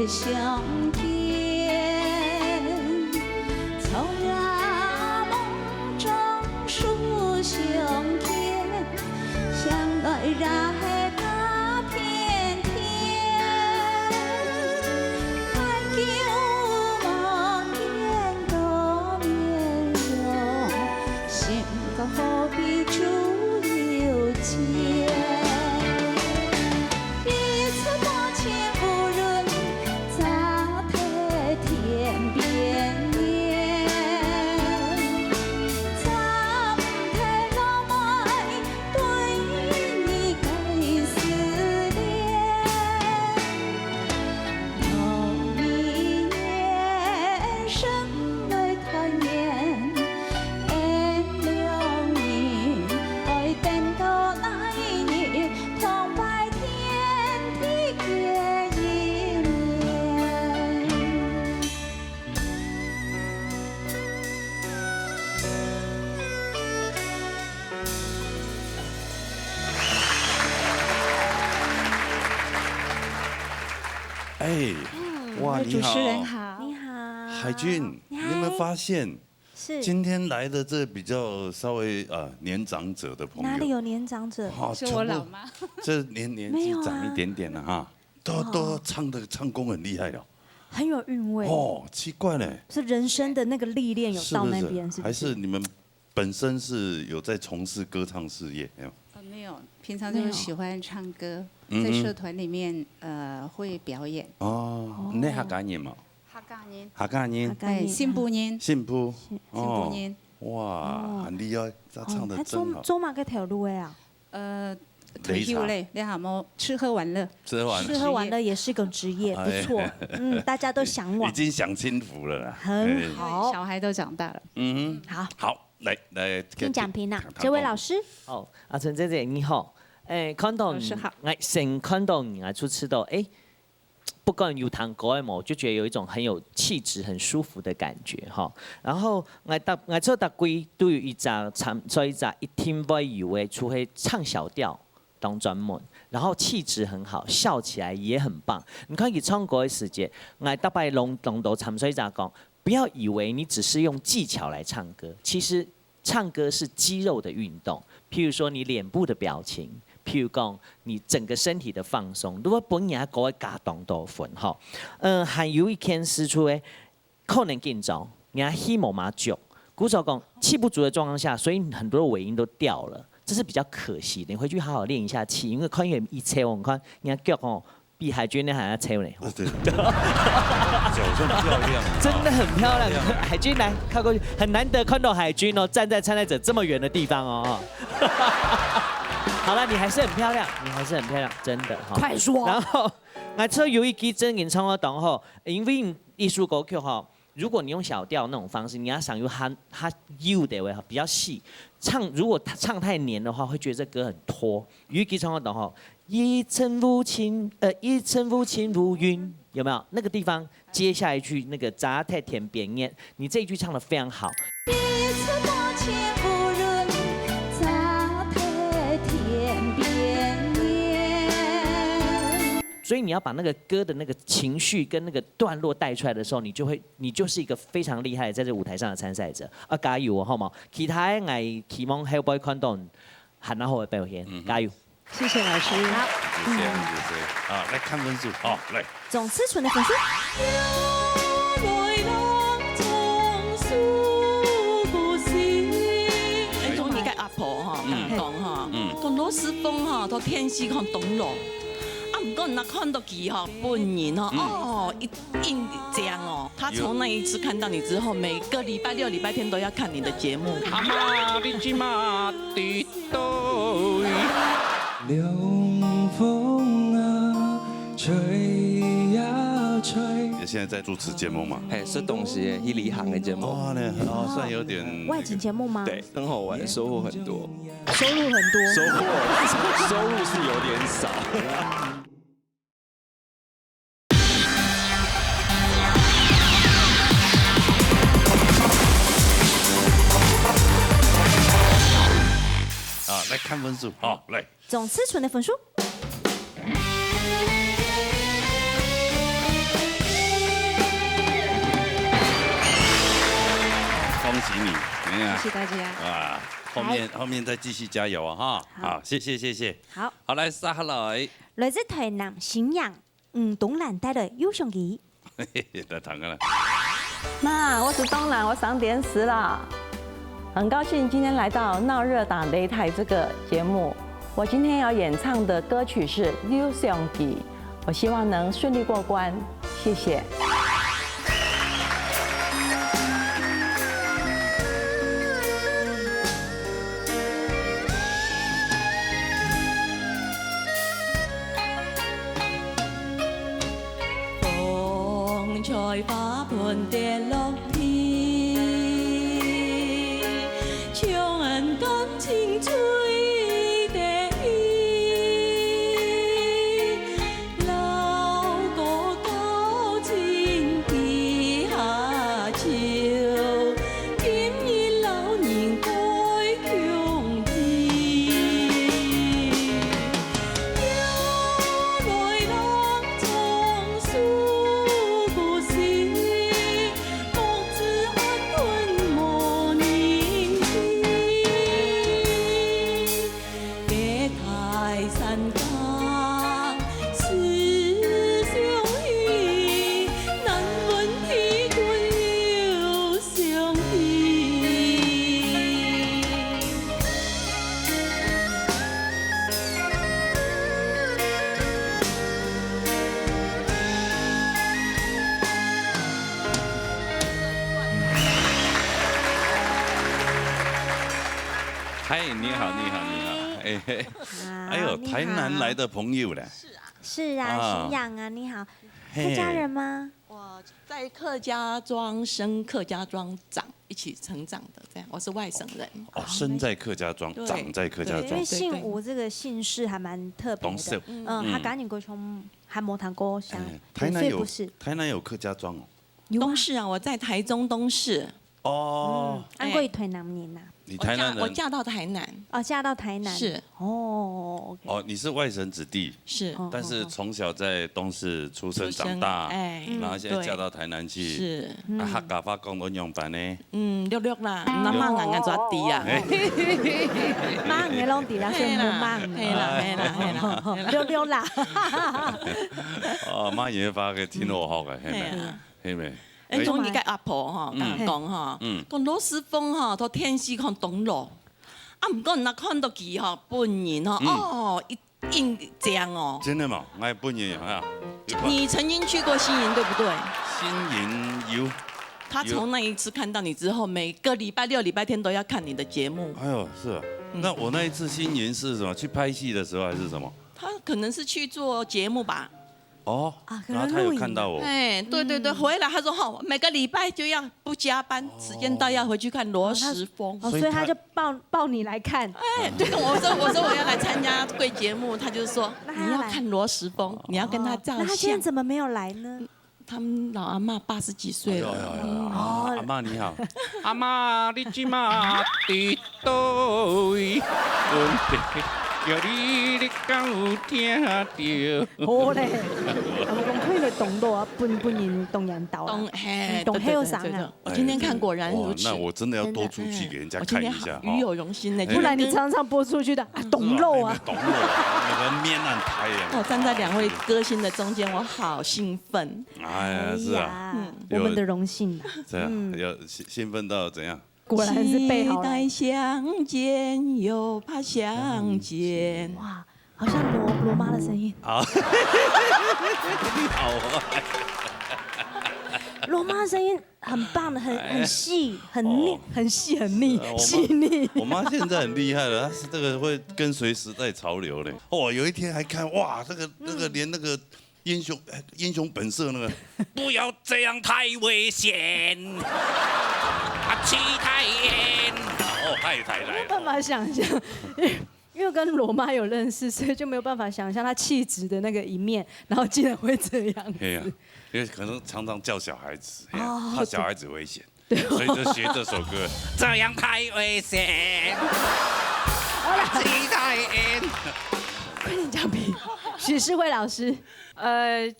Speaker 5: 相见，从那梦中数相见，相爱在那片天，爱叫梦见多面容，心肝何必处有情。
Speaker 4: 哇，你好，
Speaker 8: 主持人好，你好，
Speaker 4: 海军，你有没有发现？
Speaker 8: 是
Speaker 4: 今天来的这比较稍微年长者的朋友，
Speaker 8: 哪里有年长者？
Speaker 18: 是我老妈。
Speaker 4: 这年纪长一点点了哈，都唱功很厉害了，
Speaker 8: 很有韵味
Speaker 4: 哦，奇怪嘞，
Speaker 8: 是人生的那个历练有到那边，是不是？
Speaker 4: 还是你们本身是有在从事歌唱事业？
Speaker 18: 没有，平常就是喜欢唱歌，在社团里面会表演。
Speaker 4: 哦，你客家人嘛？客家人，
Speaker 18: 对，新埔人，
Speaker 4: 新埔
Speaker 18: 人，
Speaker 4: 哇，很厉害，他唱的真好。
Speaker 8: 走马个条路啊？
Speaker 18: 退休嘞，你好冇吃喝玩乐，
Speaker 8: 吃喝玩乐也是个职业，不错，大家都向往，
Speaker 4: 已经享清福了啦，
Speaker 8: 很好，
Speaker 18: 小孩都长大了，
Speaker 8: 好，
Speaker 4: 来
Speaker 8: 听讲评啦，这位老师，
Speaker 10: 好，阿陈姐姐你好，看到你，先看到你初次到，不管有弹歌的就觉得有一种很有气质、很舒服的感觉哈。然后我做大规都有一张做一张一听不以为出去唱小调当专门，然后气质很好，笑起来也很棒。你看你唱歌的时间，我大概龙头唱所以讲，不要以为你只是用技巧来唱歌，其实唱歌是肌肉的运动，譬如说你脸部的表情，譬如讲你整个身体的放松。如果本人各位加动都分哈，还有一天使出的可能紧张，你希望嘛久，鼓手讲气不足的状况下，所以很多的尾音都掉了，这是比较可惜的。你回去好好练一下气，因为看一切我看你看脚哦。比海军那还要吹呢，
Speaker 4: 对，脚这么漂亮，
Speaker 10: 真的很漂亮。海军来靠过去，很难得看到海军哦，站在参赛者这么远的地方哦。好了，你还是很漂亮，你还是很漂亮，真的哈。
Speaker 8: 快说。
Speaker 10: 然后，我这有一支真演唱活动吼，因为艺术歌曲哈，如果你用小调那种方式，你要想用它幼的位比较细，如果唱太黏的话，会觉得这歌很拖。有一支唱活动吼。一尘无情如云，有没有？那个地方接下一句那个杂太甜边念，你这一句唱得非常好。一尘无情如云，杂太甜边念。所以你要把那个歌的那个情绪跟那个段落带出来的时候，你就是一个非常厉害的在这舞台上的参赛者。加油好冇？其他我期望下位看到很好的表现，加油！
Speaker 8: 谢谢老师。好，
Speaker 4: 谢谢。好，来看分数。好，来。
Speaker 8: 总思纯的粉丝。
Speaker 19: 中意嘅阿婆哈，咁講哈，講老師風哈，到天時看懂咯。啊，唔過那看到佢哈本人哈，哦，硬這樣哦。他從那一次看到你之後，每個禮拜六、禮拜天都要看你的節目。阿媽，你今晚對對。
Speaker 11: 涼風啊，吹呀吹。
Speaker 4: 你現在在主持節目嗎？
Speaker 20: 哎，是東西，一離行的節目。
Speaker 4: 哇，那算有點
Speaker 8: 外景節目嗎？
Speaker 20: 對，很好玩，收穫很多。
Speaker 8: 收入很多。
Speaker 20: 收入是有點少。
Speaker 4: 来看分数，好，来。
Speaker 8: 总思纯的分数。
Speaker 4: 恭喜你，
Speaker 8: 谢谢大家。
Speaker 4: 啊，後面再繼續加油啊！哈，好，謝謝。
Speaker 8: 好，
Speaker 4: 好來，撒下來。
Speaker 8: 來自台南新陽東蘭帶的優勝儀。
Speaker 4: 來躺個啦。
Speaker 7: 媽，我是東蘭，我上電視了。很高興今天來到鬧熱打擂台這個節目。我今天要演唱的歌曲是《優勝儀》，我希望能順利過關，謝謝。
Speaker 19: 風吹花盆跌落地，長安感情吹。
Speaker 4: 嗨，你好，哎呦，台南来的朋友嘞。
Speaker 8: 是啊，新阳啊，你好，客家人吗？
Speaker 19: 我在客家庄生，客家庄长，一起成长的，这样，我是外省人。
Speaker 4: 哦，生在客家庄，长在客家庄。
Speaker 8: 因为姓吴这个姓氏还蛮特别的。他赶紧过去还没谈过乡，
Speaker 4: 台南有客家庄哦。
Speaker 19: 东市啊，我在台中东市。
Speaker 8: 哦，安过台南人呐。
Speaker 4: 你台南人？
Speaker 19: 我嫁到台南。
Speaker 8: 哦，嫁到台南。
Speaker 19: 是。
Speaker 8: 哦。
Speaker 4: 哦，你是外省子弟。
Speaker 19: 是。
Speaker 4: 但是从小在东市出生长大，然后现在嫁到台南去。
Speaker 19: 是。
Speaker 4: 客家话讲怎样办呢？
Speaker 19: 略啦，那骂人个抓地啊。
Speaker 8: 骂人拢地啦，所以不骂人。
Speaker 19: 嘿啦，
Speaker 8: 略啦。
Speaker 4: 哦，骂人话嘅天好好嘅，係咪？
Speaker 19: 中意個阿婆吼，講吼，講羅斯峰吼，同天師看董路，啊，唔過那看到佢吼本人吼，哦，印象哦。
Speaker 4: 真的嗎？我本人啊。
Speaker 19: 你曾經去過新營，對不對？
Speaker 4: 新營有。
Speaker 19: 他從那一次看到你之後，每個禮拜六、禮拜天都要看你的節目。
Speaker 4: 哎呦，是啊。那我那一次新營是什麼？去拍戲的時候還是什麼？
Speaker 19: 他可能是去做節目吧。
Speaker 4: 哦，然後他有看到我。
Speaker 19: 哎，對，回來他說吼，每個禮拜就要不加班，時間到要回去看羅時豐。
Speaker 8: 哦，所以他就抱你來看。
Speaker 19: 哎，對，我說我要來參加貴節目，他就說你要看羅時豐，你要跟他照相。
Speaker 8: 那他現在怎麼沒有來呢？
Speaker 19: 他們老阿嬤80幾歲了。
Speaker 4: 阿嬤你好。
Speaker 12: 阿嬤你今嘛佇倒位？叫你敢有聽到？
Speaker 8: 好嘞，我講可以來動到啊，本人動人道啊，動後生啊。
Speaker 19: 我今天看果然如此。
Speaker 4: 那我真的要多出去給人家看一下。
Speaker 19: 與有榮幸呢，
Speaker 8: 不然你常常播出去的懂肉啊。
Speaker 4: 懂肉，那個面爛台呀。
Speaker 19: 我站在2位歌星的中間，我好興奮。
Speaker 4: 哎呀，是啊，
Speaker 8: 我們的榮幸啊。
Speaker 4: 這樣要興奮到怎樣？
Speaker 8: 果然是備好了。
Speaker 19: 期待相見，又怕相見。
Speaker 8: 哇，好像羅媽的聲音。
Speaker 4: 好，你好啊。
Speaker 8: 羅媽的聲音很棒的，很細，很膩，很細很膩，細膩。
Speaker 4: 我媽現在很厲害了，她是這個會跟隨時代潮流嘞。哦，有一天還看哇，這個連那個英雄本色那個，不要這樣太危險。期待哦，太來了。
Speaker 8: 沒有辦法想象，因為跟羅媽有認識，所以就沒有辦法想象她氣質的那個一面，然後竟然會這樣子。
Speaker 4: 因為可能常常叫小孩子，怕小孩子危險，所以就學這首歌。這樣太危險。期待。
Speaker 8: 快點講評，許世慧老師。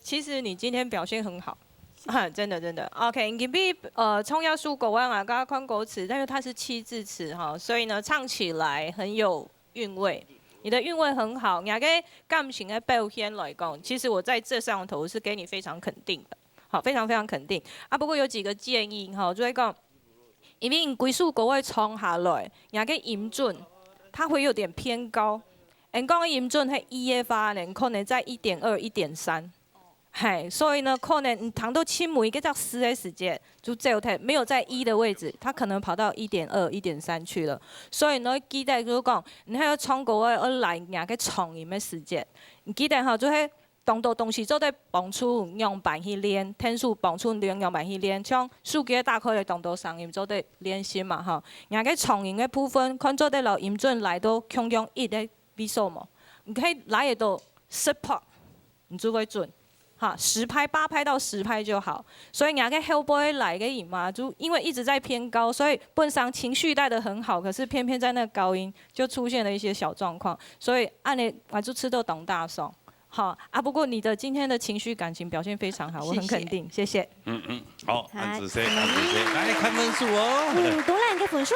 Speaker 13: 其實你今天表現很好。真的 ，OK， 你比葱要输狗湾啊，刚刚看歌词，但是它是7字詞哈，所以呢唱起來很有韻味，你的韻味很好。亞個感情的表現來講，其實我在這上頭是給你非常肯定的，好，非常肯定啊。不過有幾個建議哈，就係講，因為你歸屬歌會唱下來，亞個音準它會有點偏高，人講音準係1的話呢，可能在1.2、1.3。嘿，所以呢，可能你彈到輕每一個叫4的時間，就這條沒有在1的位置，它可能跑到1.2、1.3去了。所以呢，記得就講，你喺個唱歌嘅來廿個長音嘅時間，你記得哈，就係當到東西做在幫助樣板去練，天數幫助樣板去練，像數據大概係當到3音做在練習嘛哈。廿個長音嘅部分，看做在老音準來到強用1的比數嘛，你可以來得到10拍，你就會準。10拍8拍到10拍就好，所以人家後背來嘅音嘛，就因為一直在偏高，所以本上情緒帶得很好，可是偏偏在那個高音就出現了一些小狀況，所以按你我就吃到董大爽，好啊。不過你的今天的情緒感情表現非常好，我很肯定，謝謝。
Speaker 4: 好，安子 C， 來看分數哦。
Speaker 8: 董蘭嘅分數。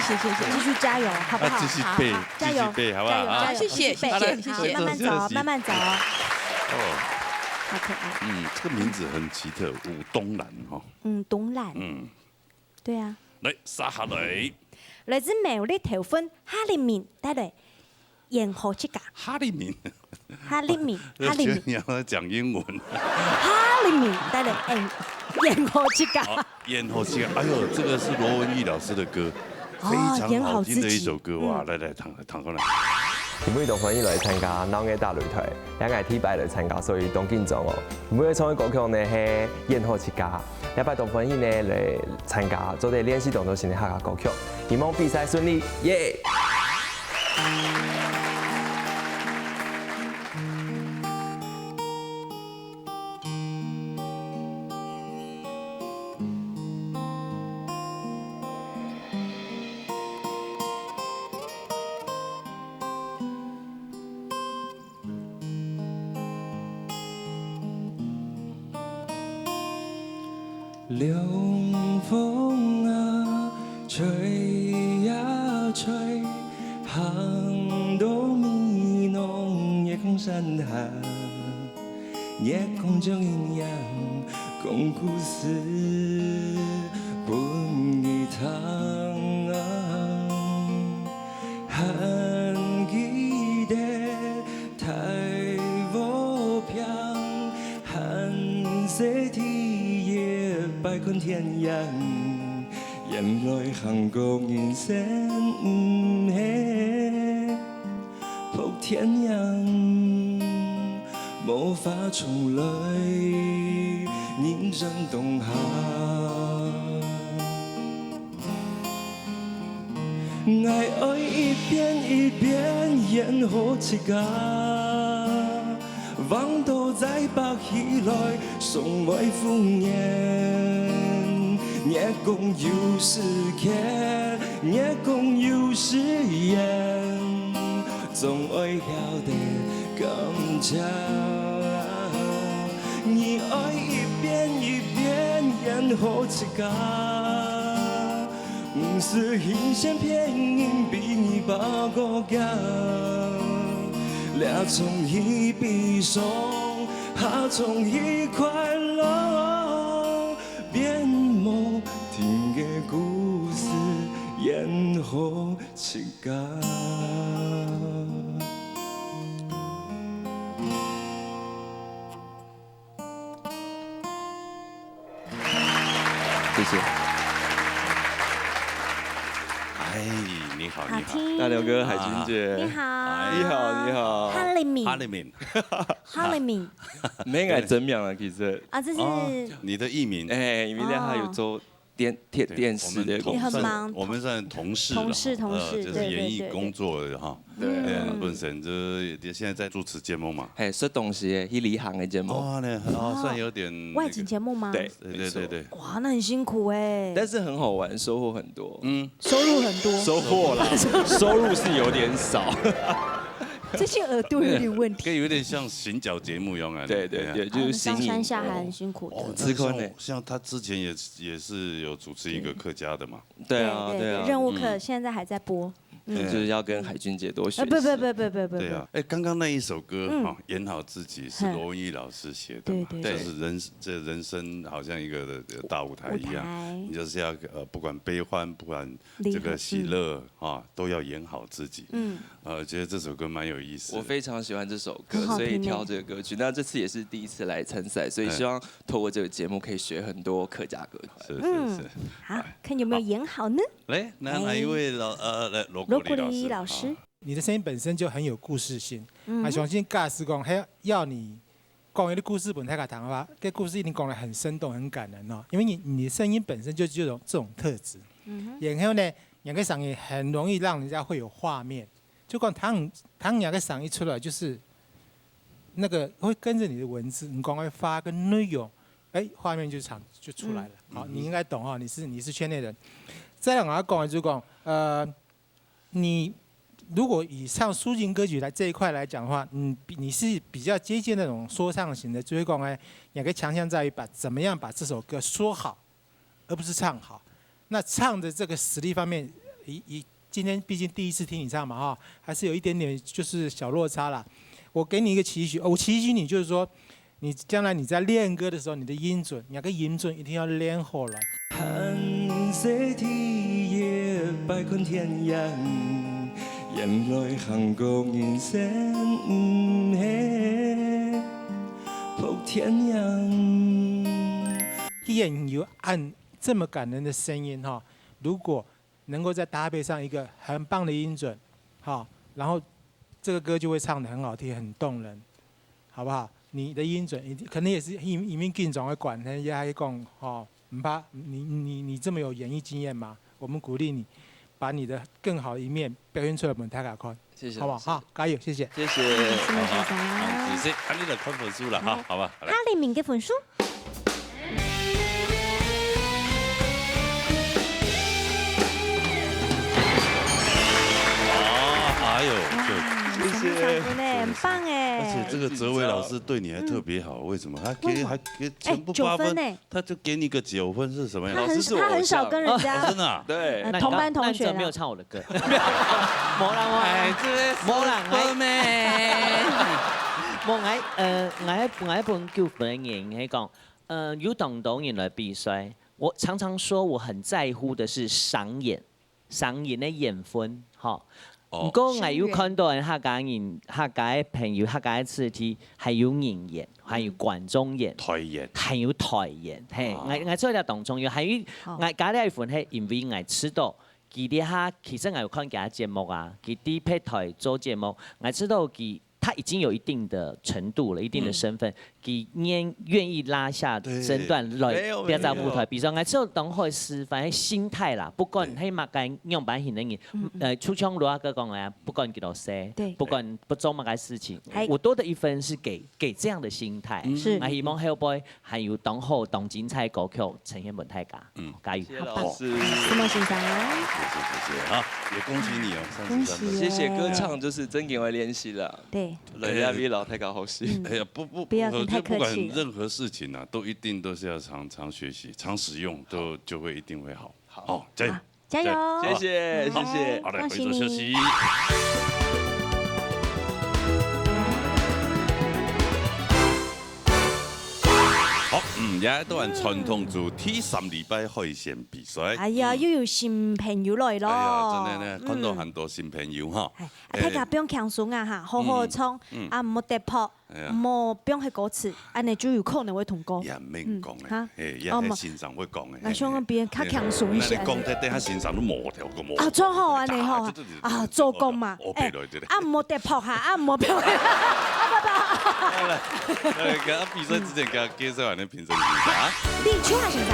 Speaker 8: 謝謝，繼續加油，好不好？
Speaker 4: 繼續背，
Speaker 8: 加油，
Speaker 4: 好不好？
Speaker 19: 謝謝，
Speaker 8: 慢慢走。
Speaker 4: 哦，
Speaker 8: 好可愛。
Speaker 4: 這個名字很奇特，吳東蘭哈。
Speaker 8: 東蘭。對啊。
Speaker 4: 來，撒下來。
Speaker 8: 來自美麗條分哈利敏帶來煙火之家。
Speaker 4: 哈利敏。
Speaker 8: 你
Speaker 4: 要講英文。
Speaker 8: 哈利敏帶來煙火之家。
Speaker 4: 煙火之家，哎呦，這個是羅文義老師的歌。非常好聽的一首歌哇！來，躺過來。
Speaker 21: 每位都歡迎來參加腦眼大擂台，2個禮拜來參加，所以當緊張哦。每個唱嘅歌曲呢係煙火之家，2擺都歡迎呢來參加，做啲練習動作性嘅客家歌曲，希望比賽順利，耶！
Speaker 11: 凉风啊，吹呀吹，杭州迷浓夜空山下，夜空中阴阳讲故事，本鱼汤啊，寒记得太无平，寒色天夜百款天阳。眼泪行过人生不系扑天涯，无法重来，人生当下。爱一遍一遍演好一家，望到在白起来，送爱敷衍。夜空有时刻，夜空有时烟，总会晓得感谢。你爱一遍一遍演好一家，不是新鲜片影比你把个家，俩从一悲伤，下从一快乐，变梦听的故事演好一家。谢谢。
Speaker 4: 哎，你好，
Speaker 3: 好听。
Speaker 21: 大刘哥、海军姐，
Speaker 3: 你好，
Speaker 21: 你好，你好。
Speaker 3: 哈利敏，
Speaker 4: 哈利敏，
Speaker 3: 哈利敏，
Speaker 21: 没爱真名啊，其实。
Speaker 3: 啊，这是
Speaker 4: 你的艺名。
Speaker 21: 哎，因为他有做电视的工作，
Speaker 4: 我们算同事，就是演艺工作的哈。对，本身就现在在主持节目嘛。
Speaker 21: 哎，说东西的，一离行的节目。
Speaker 4: 算有点
Speaker 3: 外景节目吗？
Speaker 21: 对。
Speaker 3: 哇，那很辛苦哎。
Speaker 21: 但是很好玩，收获很多。
Speaker 3: 收入很多。
Speaker 21: 收获啦，收入是有点少。
Speaker 3: 最近耳朵有点问题，
Speaker 4: 有点像行脚节目一样啊。
Speaker 21: 对，就是
Speaker 3: 上山下海很辛苦的。
Speaker 21: 吃亏呢，
Speaker 4: 像他之前也是有主持一个客家的嘛。
Speaker 21: 对啊，
Speaker 3: 任务课现在还在播。
Speaker 21: 就是要跟海军姐多学习。
Speaker 3: 不。
Speaker 4: 对啊，刚刚那一首歌哈，演好自己是罗文义老师写的嘛，就是人生好像一个大舞台一样，你就是要不管悲欢，不管这个喜乐啊，都要演好自己。觉得这首歌蛮有意思。
Speaker 21: 我非常喜欢这首歌，所以挑这个歌曲。那这次也是第一次来参赛，所以希望透过这个节目可以学很多客家歌。
Speaker 4: 是。
Speaker 3: 好，看有没有演好呢？
Speaker 4: 来，哪一位罗国立老师，
Speaker 9: 你的声音本身就很有故事性，相信教师讲，还要你讲一个故事本太卡谈的话，这故事一定讲得很生动、很感人哦。因为你的声音本身就有这种特质，然后呢，两个嗓音很容易让人家会有画面。就讲两个嗓一出来，就是那个会跟着你的文字，你光会发跟内容，画面就出来了。好，你应该懂哦，你是圈内人。再两个讲的就讲，你如果以唱抒情歌曲来这一块来讲的话，你是比较接近那种说唱型的，就会讲呢，两个强项在于怎么样把这首歌说好，而不是唱好。那唱的这个实力方面，今天毕竟第一次听你唱嘛哈，还是有一点点就是小落差啦。我给你一个期许，我期许你就是说，你将来你在练歌的时候，你的音准，两个音准一定要练好来。
Speaker 11: 寒色天夜百款天涯，眼泪行过人生不系扑天涯。
Speaker 9: 既然你有按这么感人的声音哈，如果能够再搭配上一个很棒的音准，好，然后这个歌就会唱得很好听、很动人，好不好？你的音准可能也是一面紧张的管，人家还讲哦，唔怕你这么有演艺经验嘛，我们鼓励你把你的更好的一面表现出来，我们大家看，
Speaker 21: 谢谢，
Speaker 9: 好不好？好，加油，谢谢，
Speaker 21: 谢谢，
Speaker 4: 谢谢，安利的看分数了哈，好吧？
Speaker 3: 哈利敏的分数。
Speaker 4: 哎呦，
Speaker 21: 谢谢，
Speaker 3: 棒哎！
Speaker 4: 而且这个哲伟老师对你还特别好，为什么？他给全部8分，他就给你个9分，是什么样？
Speaker 3: 他很少跟人家
Speaker 4: 真的
Speaker 20: 对
Speaker 3: 同班同学
Speaker 10: 没有唱我的歌，没人咩？我一本叫本人喺講，有懂懂人來比賽，我常常說我很在乎的是賞眼的眼分，哈。唔過我有看到人客家朋友客家詞體係有人演，還有觀眾演，還有台演，係我做咗當中有，還有我家呢一款係因為我知道，佢哋下其實我有看其他節目啊，佢啲配台做節目，我知道他已經有一定的程度了，一定的身份，佢願意拉下身段來表達舞台比賽。我只有等會示範心態啦，不管喺乜嘅樣板型嘅嘢，出槍羅阿哥講嘅，不管幾多歲，不管不做乜嘅事情，我多的一分是給這樣的心態。我希望後輩還有當好當精彩歌曲呈現俾大家，加油！
Speaker 3: 什麼欣賞？
Speaker 4: 謝謝啊，也恭喜你哦，
Speaker 3: 恭喜！
Speaker 20: 謝謝歌唱就是真給我練習了。
Speaker 3: 對。
Speaker 20: 人家比老太高好戲。
Speaker 4: 哎呀，不要太客氣。不管任何事情啊，都一定都是要常常學習、常使用，就會一定會好。好，加油！
Speaker 3: 加油！
Speaker 20: 謝謝，謝謝。
Speaker 4: 好的，回座休息。好，也都係傳統做第3禮拜開線比賽。
Speaker 3: 哎呀，又有新朋友來咯！
Speaker 4: 哎呀，真的呢，看到很多新朋友哈。
Speaker 3: 大家不用輕鬆啊嚇，好好唱，啊唔好跌破，唔好不用去歌詞，安尼就有可能會同歌。
Speaker 4: 也免講嘅，也喺線上會講嘅。
Speaker 3: 我想講別人較輕鬆一些。
Speaker 4: 你講喺喺線上都磨條個磨。
Speaker 3: 啊，裝好安尼吼，啊做工嘛，啊唔好跌破嚇，啊唔好表。
Speaker 4: 嚟，比賽之前給介紹下你評審是啥？
Speaker 3: 李秋華先生，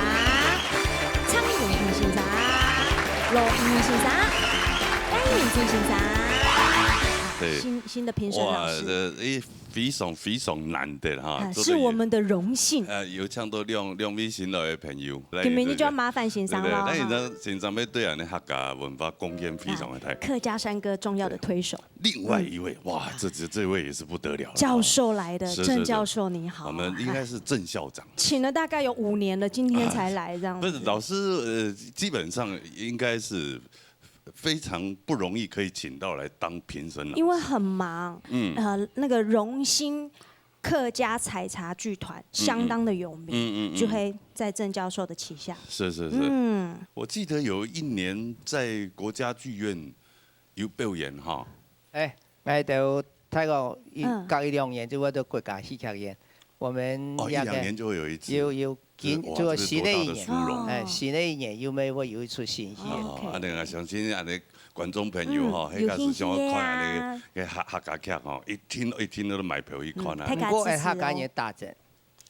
Speaker 3: 蔡永平先生，羅毅先生，戴永清先生。新的評審老師。
Speaker 4: 非常難得哈，
Speaker 3: 是我們的榮幸。
Speaker 4: 有唱到兩位新來嘅朋友。
Speaker 3: 今日你就要麻煩先生了。
Speaker 4: 那現在先生要對人的客家文化貢獻非常的大。
Speaker 3: 客家山歌重要的推手。
Speaker 4: 另外一位，哇，這位也是不得了。
Speaker 3: 教授來的，鄭教授你好。
Speaker 4: 我們應該是鄭校長。
Speaker 3: 請了大概有5年了，今天才來這樣。
Speaker 4: 不是老師，基本上應該是。非常不容易可以請到來當評審了，
Speaker 3: 因為很忙。那個榮興客家採茶劇團相當的有名，就會在鄭教授的旗下。
Speaker 4: 是。我記得有一年在國家劇院有表演哈。
Speaker 1: 我就睇過隔1-2年就會到國家戲劇院，我們
Speaker 4: 1-2年就會有一次。
Speaker 1: 就新的一年，新的一年有沒會有一出新戲？
Speaker 4: 啊，你我相信啊，你觀眾朋友吼，迄個是想看啊，你嘅客家劇吼，一聽都買票去看啊。
Speaker 1: 不過客家人大陣。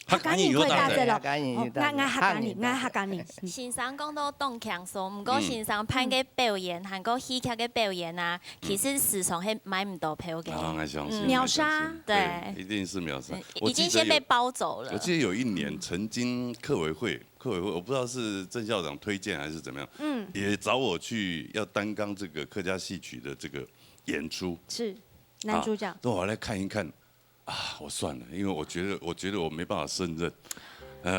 Speaker 3: 客家人會大隻咯，
Speaker 1: 客家人
Speaker 3: 嗌客家人。
Speaker 22: 先生講到動強數，唔過先生拍嘅表演，韓國戲劇嘅表演啊，其實時常係買唔到票嘅。
Speaker 4: 我相信。
Speaker 22: 秒殺，對，
Speaker 4: 一定是秒殺。
Speaker 22: 已經先被包走了。
Speaker 4: 我記得有一年曾經客委會，我不知道是鄭校長推薦還是怎麼樣，也找我去要擔綱這個客家戲曲的這個演出。
Speaker 3: 是男主角。
Speaker 4: 等我來看一看。啊，我算了，因為我覺得我沒辦法勝任，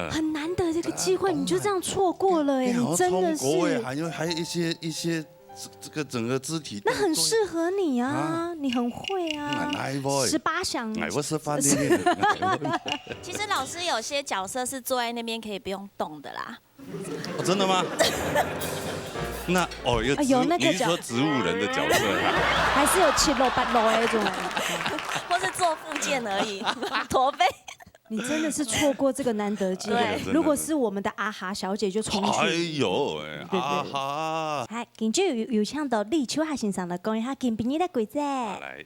Speaker 3: 很難得這個機會，你就這樣錯過了哎，你真的是，
Speaker 4: 還有一些這個整個肢體，
Speaker 3: 那很適合你啊，你很會啊，18響，
Speaker 4: 我18年。
Speaker 22: 其實老師有些角色是坐在那邊可以不用動的啦。
Speaker 4: 真的嗎？那有那個你是說植物人的角色
Speaker 3: 還是有7路8路那種？
Speaker 22: 或是做復健而已，駝背。
Speaker 3: 你真的是錯過這個難得機會。如果是我們的阿哈小姐就衝去。
Speaker 4: 哎呦，阿哈。
Speaker 3: 係，今朝有唱到李秋華先生來講一下今年的規則。
Speaker 23: 來，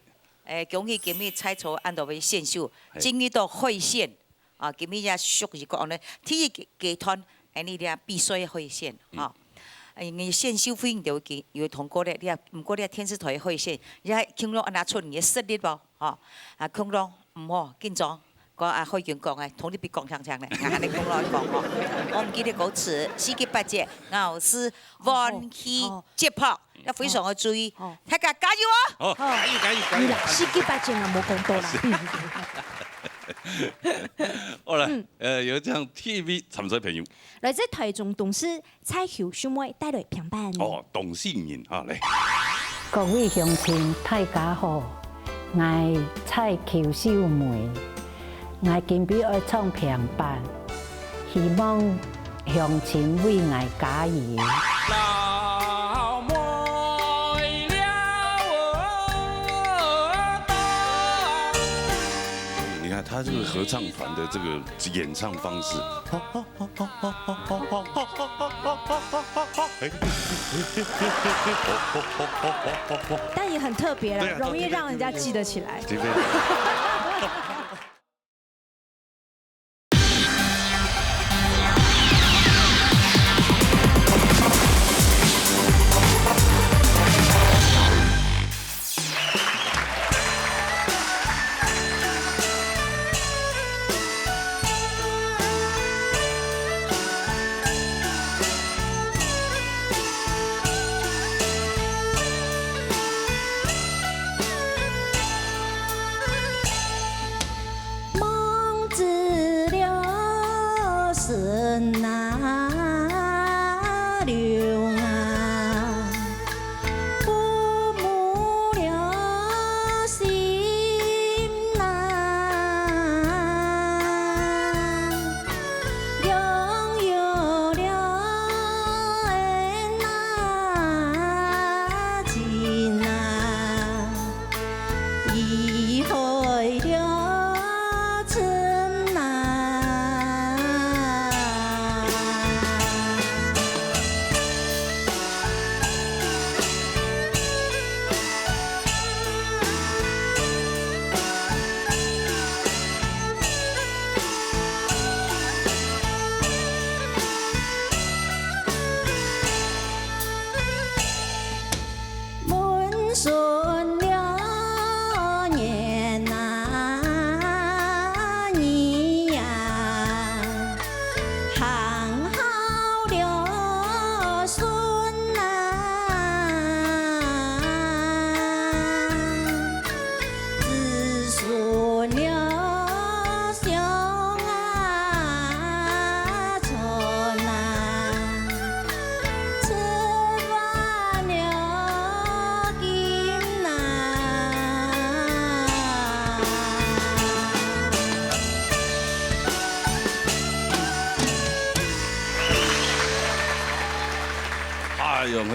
Speaker 23: 恭喜今年彩槽按到位選手，今年到會線啊，今年也屬於講咧，體育集團喺呢啲必須會線啊。你選手會員就會通過咧，你啊唔過你啊電視台會線，你係傾落安那出你嘅實力噃，啊傾落唔好緊張，講啊開卷講嘅，同你別講唱唱咧，硬你講來講哦。我唔記得嗰詞，四級八節，牛絲、彎氣、接拍，要非常嘅注意。大家加油啊！
Speaker 4: 好，加油！
Speaker 8: 四級八節啊，冇講多啦。
Speaker 4: 好啦，有這樣 TV 參賽朋友，
Speaker 8: 來自台中董事蔡秀小妹帶來評判。
Speaker 4: 哦，董事人啊嚟。
Speaker 17: 各位鄉親，大家好，我蔡秀小妹，我今日要唱評判，希望鄉親為我加油。
Speaker 4: 他这个合唱团的这个演唱方式，
Speaker 8: 但也很特别啦，容易让人家记得起来。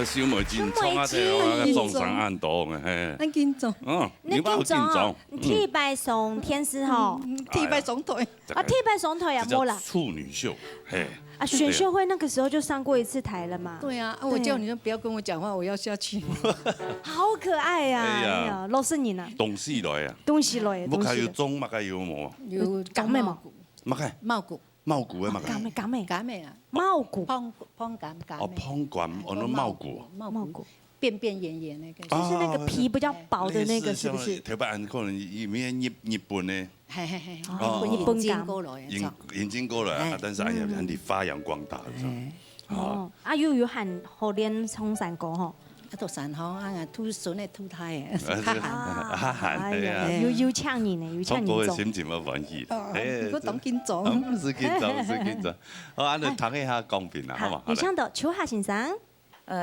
Speaker 4: 小妹真創啊！條撞上暗檔嘅，嘿。
Speaker 3: 很緊張。
Speaker 4: 嗯，你把我緊張。
Speaker 8: 替拜送天師吼，
Speaker 3: 替拜雙腿。
Speaker 8: 啊，替拜雙腿啊，冇啦。
Speaker 4: 處女秀，嘿。
Speaker 8: 啊，選秀會那個時候就上過一次台了嘛。
Speaker 3: 對啊，我叫你就不要跟我講話，我要下去。
Speaker 8: 好可愛呀！哎呀，老師你呢？
Speaker 4: 董事來啊。
Speaker 8: 董事來。
Speaker 4: 冇開有鐘，冇開有冇？
Speaker 3: 有港妹冇？
Speaker 4: 冇開。
Speaker 3: 茂谷。
Speaker 4: 茂谷嘅冇開。
Speaker 3: 港妹啊。
Speaker 8: 茂谷。
Speaker 3: 滂柑。
Speaker 4: 哦，滂柑，哦，那茂谷。
Speaker 3: 茂谷。變圓圓那個。
Speaker 8: 就是那個皮比較薄的那個，是不是？
Speaker 4: 頭擺可能裡面日本呢。
Speaker 3: 係。
Speaker 8: 日本柑。
Speaker 4: 引進過來，但是哎呀，很發揚光大。
Speaker 8: 哦。啊，有喊後年衝山歌吼。
Speaker 3: 啊，讀山吼啊，吐筍的吐胎
Speaker 4: 嘅。
Speaker 8: 哎呀，有搶你呢，有搶你
Speaker 4: 中。中國嘅心情冇關係。
Speaker 3: 如果當緊張。
Speaker 4: 唔是緊張，是緊張。好，安尼談一下公平啦，好嘛？
Speaker 8: 有請到邱夏先生。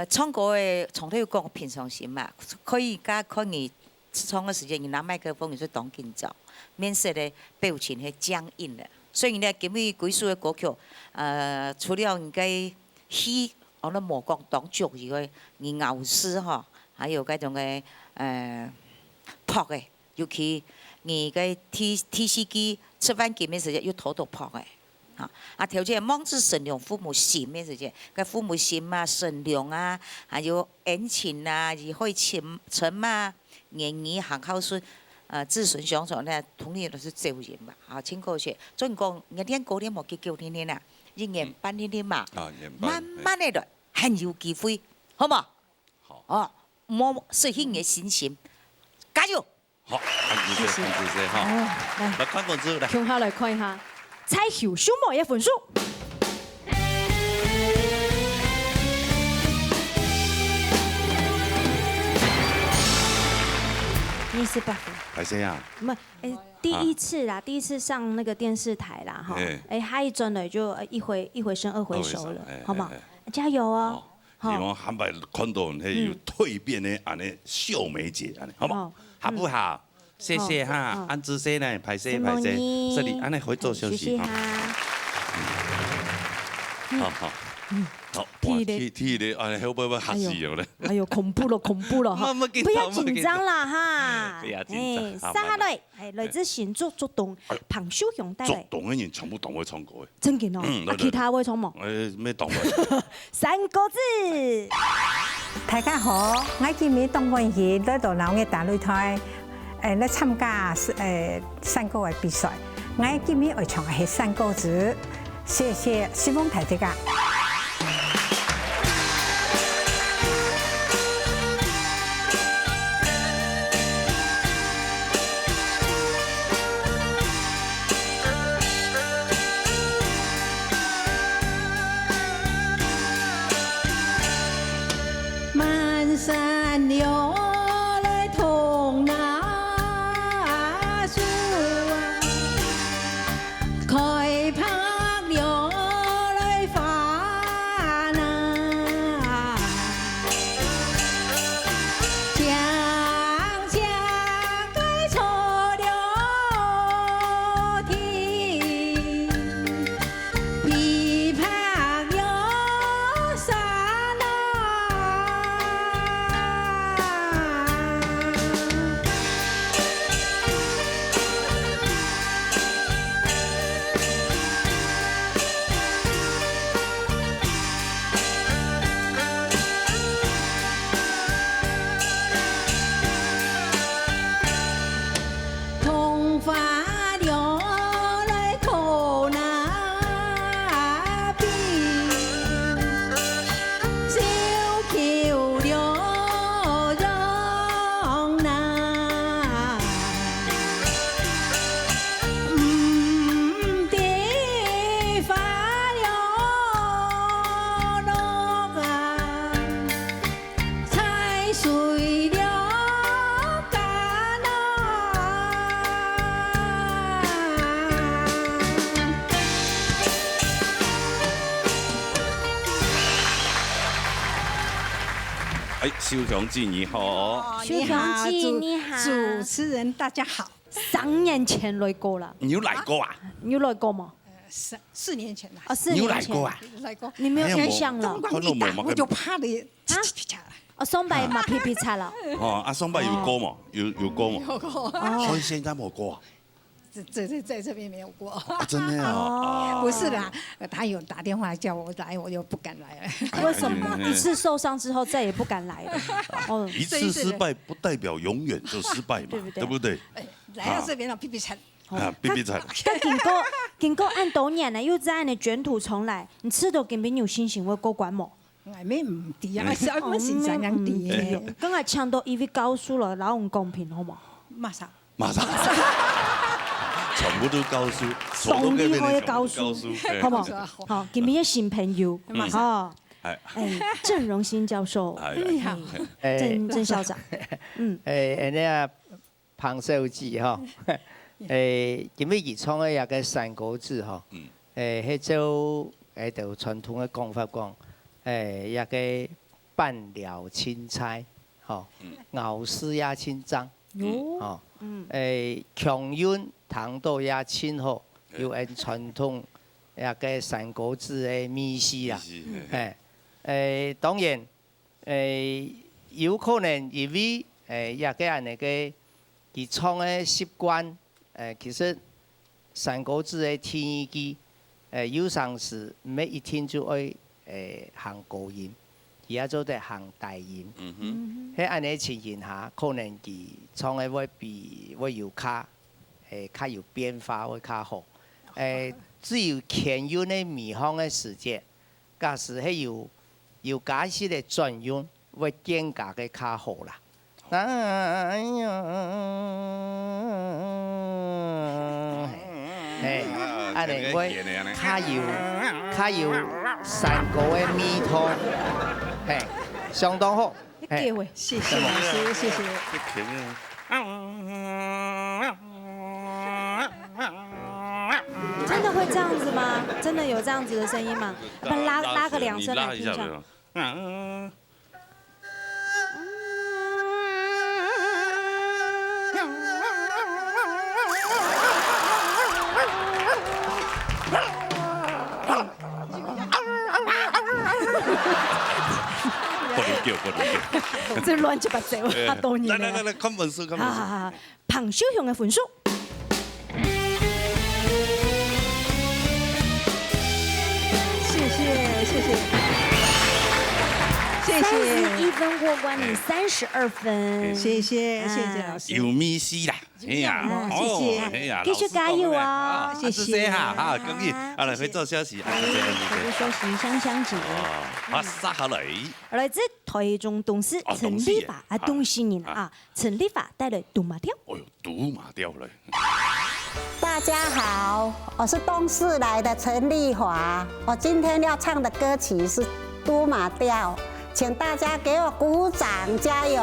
Speaker 23: 唱歌嘅從頭要講平常心嘛，可以加可以唱嘅時間，你拿麥克風你就當緊張，免使咧表情係僵硬嘅。所以咧，今日幾首嘅歌曲，除了應該戲。我哋莫講當足以個你牛絲嗬，還有嗰種嘅撲嘅，尤其你個 T.C. 機吃飯見面時間要妥撲嘅，啊條件望子成龍父母心嘅時間，個父母心啊成龍啊，還有恩情啊，而可以成啊，言語行孝順，子孫相傳咧，統年都是造人嘛，啊請過去，所以講你聽歌啲莫叫叫天天啊。一年半天嘛，慢慢嚟來，很有機會，好嘛？好。哦，莫失去你嘅信心，加油！
Speaker 4: 好，谢谢，谢谢哈。来看本子来。
Speaker 8: 从下来看一下，彩球小莫的分数。28分。
Speaker 4: 排谁啊？
Speaker 8: 唔係，第一次啦，第一次上那個電視台啦，哈，下一陣呢就一回生二回熟了，好嗎？加油哦！
Speaker 4: 希望坦白看到迄有蜕變的安尼秀梅姐安尼，好冇？好不好？謝謝哈，安姿勢呢？排誰？這裡安尼回做休息哈。好好。好，踢的，哎，會不會嚇死我咧？
Speaker 8: 哎呦，恐怖了，恐怖了哈！不要緊張啦哈！
Speaker 4: 不要緊張。
Speaker 8: 撒下來，來自新竹竹東彭秀雄帶來。
Speaker 4: 竹東嘅人全部當會唱歌嘅。
Speaker 8: 真嘅哦。其他會唱冇？
Speaker 4: 咩當會？
Speaker 8: 三個字。
Speaker 6: 大家好，我今日當歡喜來到鬧嘅大擂台，來參加山歌嘅比賽。我今日會唱嘅係山歌子，謝謝希望大家。
Speaker 5: 山流來通那樹啊，開拍流來發那，將該錯了天，批判了山啊。
Speaker 4: 秀雄姐你好，
Speaker 8: 秀雄姐你好，
Speaker 6: 主持人大家好。
Speaker 8: 3年前來過啦。
Speaker 4: 你有來過啊？
Speaker 8: 你有來過嗎
Speaker 6: ？4年前啦。
Speaker 8: 哦，4年前。
Speaker 4: 你有來過啊？
Speaker 6: 來過。
Speaker 8: 你沒有印象了？
Speaker 6: 光一打我就怕你。
Speaker 8: 哦，松柏嘛皮皮擦了。
Speaker 4: 哦，阿松柏有過嗎？有過嗎？
Speaker 6: 有過。
Speaker 4: 所以現在沒過啊？
Speaker 6: 在這邊沒有過。
Speaker 4: 真的啊？
Speaker 6: 不是啦，他有打電話叫我來，我就不敢來了。
Speaker 8: 為什麼？一次受傷之後再也不敢來了。
Speaker 4: 哦，一次失敗不代表永遠就失敗嘛，對不對？
Speaker 6: 來到這邊了，皮皮擦。
Speaker 4: 啊，皮皮擦。
Speaker 8: 但經過按多年呢，又再按你捲土重來，你吃到根本有信心會過關冇？
Speaker 6: 我咩唔啲啊？什麼是這樣啲？
Speaker 8: 剛才搶到1位高數了，然後唔公平好冇？
Speaker 6: 馬上。
Speaker 4: 全部都高數，
Speaker 8: 當然可以高數，好冇？好，今日嘅新朋友，哦，鄭榮新教授，鄭校長，
Speaker 1: 你啊彭秀智吼，今日二創嘅一個三個字吼，迄種就傳統嘅講法講，一個辦了青菜，吼，熬絲也清蒸，吼，強韻。糖豆也清好，有按傳統一個三個字的米絲啦。當然有可能因為一個人那個佢創的習慣，其實三個字的天語機，有時是唔係一聽就會行高音，而家做得行大音。喺安尼情形下，可能佢創的會有卡。較有變化會較好。只有前韻的迷航的時節，假使係有解釋的轉韻，會更加嘅較好啦。哎呀，嘿，安尼我较有山歌的米汤，嘿，相当好。
Speaker 8: 谢谢老师，谢谢。真的会这样子吗？真的有这样子的声音吗？不然拉个2声来听一下。这乱七八糟，他多年。
Speaker 4: 来，看分数，看分数。
Speaker 8: 好，彭小雄的分数。谢谢。31分过关，你32分。谢谢老师。
Speaker 4: 有米西啦，哎呀，
Speaker 8: 谢谢，继续加油哦，谢谢
Speaker 4: 哈，好，恭喜，好了，去做消息，
Speaker 8: 去休息，香姐。
Speaker 4: 啊，撒下来。
Speaker 8: 来自台中董事陈立法啊，董事人啊，陈立法带来赌马吊。
Speaker 4: 哎呦，赌马吊嘞！
Speaker 14: 大家好，我是东市来的陈丽华，我今天要唱的歌曲是《赌马吊》，请大家给我鼓掌加油。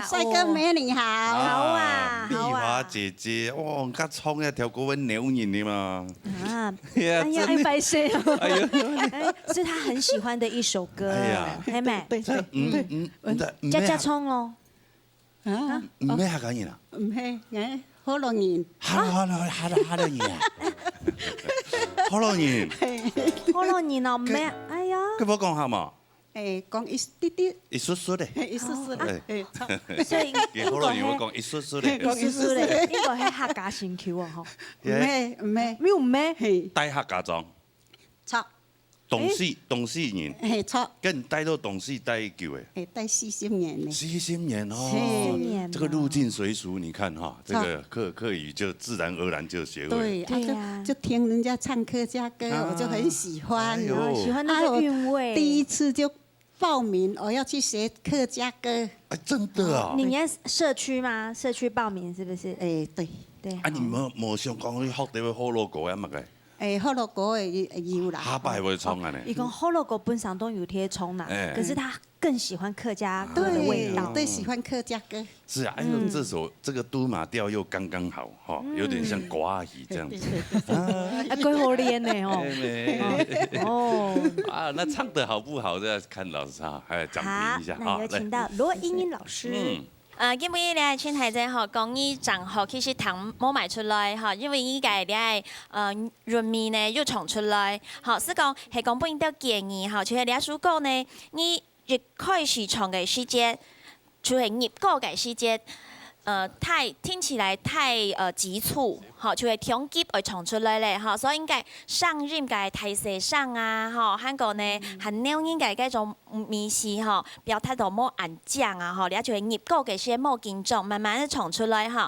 Speaker 14: 帅哥美女好，
Speaker 8: 好啊，
Speaker 4: 丽华姐姐，哇，甲唱一条歌阮鸟人的嘛。
Speaker 8: 啊，哎呀，爱白色哦。哎呦，是他很喜欢的一首歌。哎呀，黑妹，对，加加葱哦。
Speaker 4: 啊，唔係客家人啊？
Speaker 14: 唔係，我河洛人。
Speaker 4: 河洛人啊？河洛人。
Speaker 8: 河洛人哦，唔係，哎呀。
Speaker 4: 佢冇講下嘛？
Speaker 14: 誒，講一啲啲。
Speaker 4: 一絲絲的。
Speaker 14: 一絲絲的。
Speaker 8: 誒，所以
Speaker 4: 河洛人我講一絲絲的。
Speaker 8: 一絲絲的，呢個係客家線橋啊，嗬。
Speaker 14: 唔係，
Speaker 8: 唔係，唔係。
Speaker 4: 帶客家裝。
Speaker 14: 錯。
Speaker 4: 同四年，
Speaker 14: 嘿错，
Speaker 4: 跟待到同四待久诶，
Speaker 14: 待40年呢。
Speaker 4: 40年哦
Speaker 14: ，40年，
Speaker 4: 这个入境随俗，你看哈，这个客语就自然而然就学会。
Speaker 14: 对啊，就听人家唱客家歌，我就很喜欢，
Speaker 8: 喜欢那个韵味。
Speaker 14: 第一次就报名，我要去学客家歌。
Speaker 4: 哎，真的啊！
Speaker 8: 你在社区吗？社区报名是不是？
Speaker 14: 哎，对。
Speaker 4: 啊，你冇想讲去学啲好乐歌啊嘛个？
Speaker 14: 好乐歌的有啦。
Speaker 4: 下摆会唱啊呢？
Speaker 8: 伊讲好乐歌本上都有贴冲啦，可是他更喜欢客家歌的味道。
Speaker 14: 对，喜欢客家歌。
Speaker 4: 是啊，哎呦，这个都马调又刚刚好哈，有点像国阿姨这样子。
Speaker 8: 啊，鬼好练呢哦。
Speaker 4: 哦。啊，那唱得好不好，这要看老师哈，还讲评一下。
Speaker 8: 好，那有请到罗英英老师。
Speaker 22: 今日咧，青台仔吼，講伊賬號其實糖冇賣出來吼，因為依家咧潤味呢又衝出來，吼，是講係講本條建議吼，就係倆暑果呢，你一開始創嘅時節，就係入果嘅時節。聽起來太急促，吼，就係長急會衝出來咧，吼，所以應該上任嘅提示上啊，吼，韓國呢含料應該嗰種味是吼，不要太多冇硬醬啊，吼，你就係醃過嘅些冇緊張，慢慢地衝出來吼。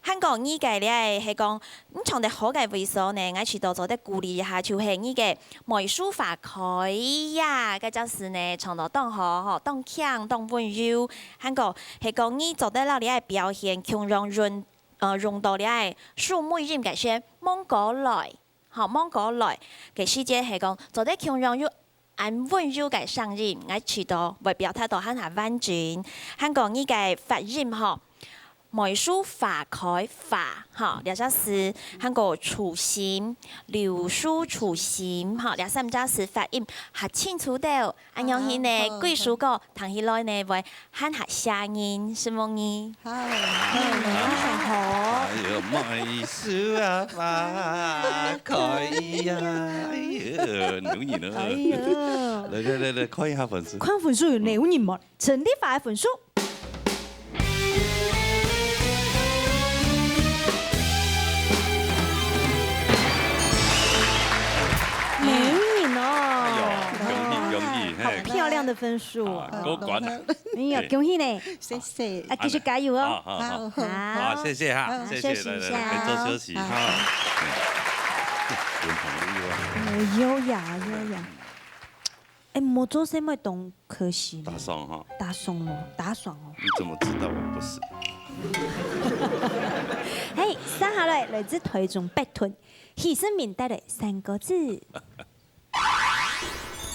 Speaker 22: 韓國依家咧係講，咁從啲好嘅味素呢，我去到做啲鼓勵一下，就係依個美術法開呀，嗰就是呢，從到當好吼，當強當溫柔。韓國係講你做得到你嘅表現，強用到你嘅數每人嘅些芒果來，吼芒果來嘅時節係講做得強用要按溫柔嘅上任，我去到為表態到很下婉轉。韓國依個發音吼。美術法開法，哈，了就是韓國初心，留書初心，哈，了三家是發音合清楚的，安樣起呢，貴書個談起來呢，會很合聲音，是冇呢？
Speaker 8: 好，
Speaker 4: 哎呦，美術啊法開呀，哎呀，牛年啊！哎呀，來，看一下分數。
Speaker 8: 看分數有牛年冇？陳立發嘅分數。好漂亮的分數，
Speaker 4: 高管，
Speaker 8: 哎呀，恭喜你，
Speaker 14: 謝謝，
Speaker 8: 啊，繼續加油哦，
Speaker 4: 好，謝謝哈，謝謝，來做休息哈，
Speaker 8: 優雅，哎，冇做什麼動可惜，
Speaker 4: 打爽哈，
Speaker 8: 打爽哦，打爽哦，
Speaker 4: 你怎麼知道我不是？
Speaker 8: 嘿，3號來自台中北屯，喜生命帶來3個字。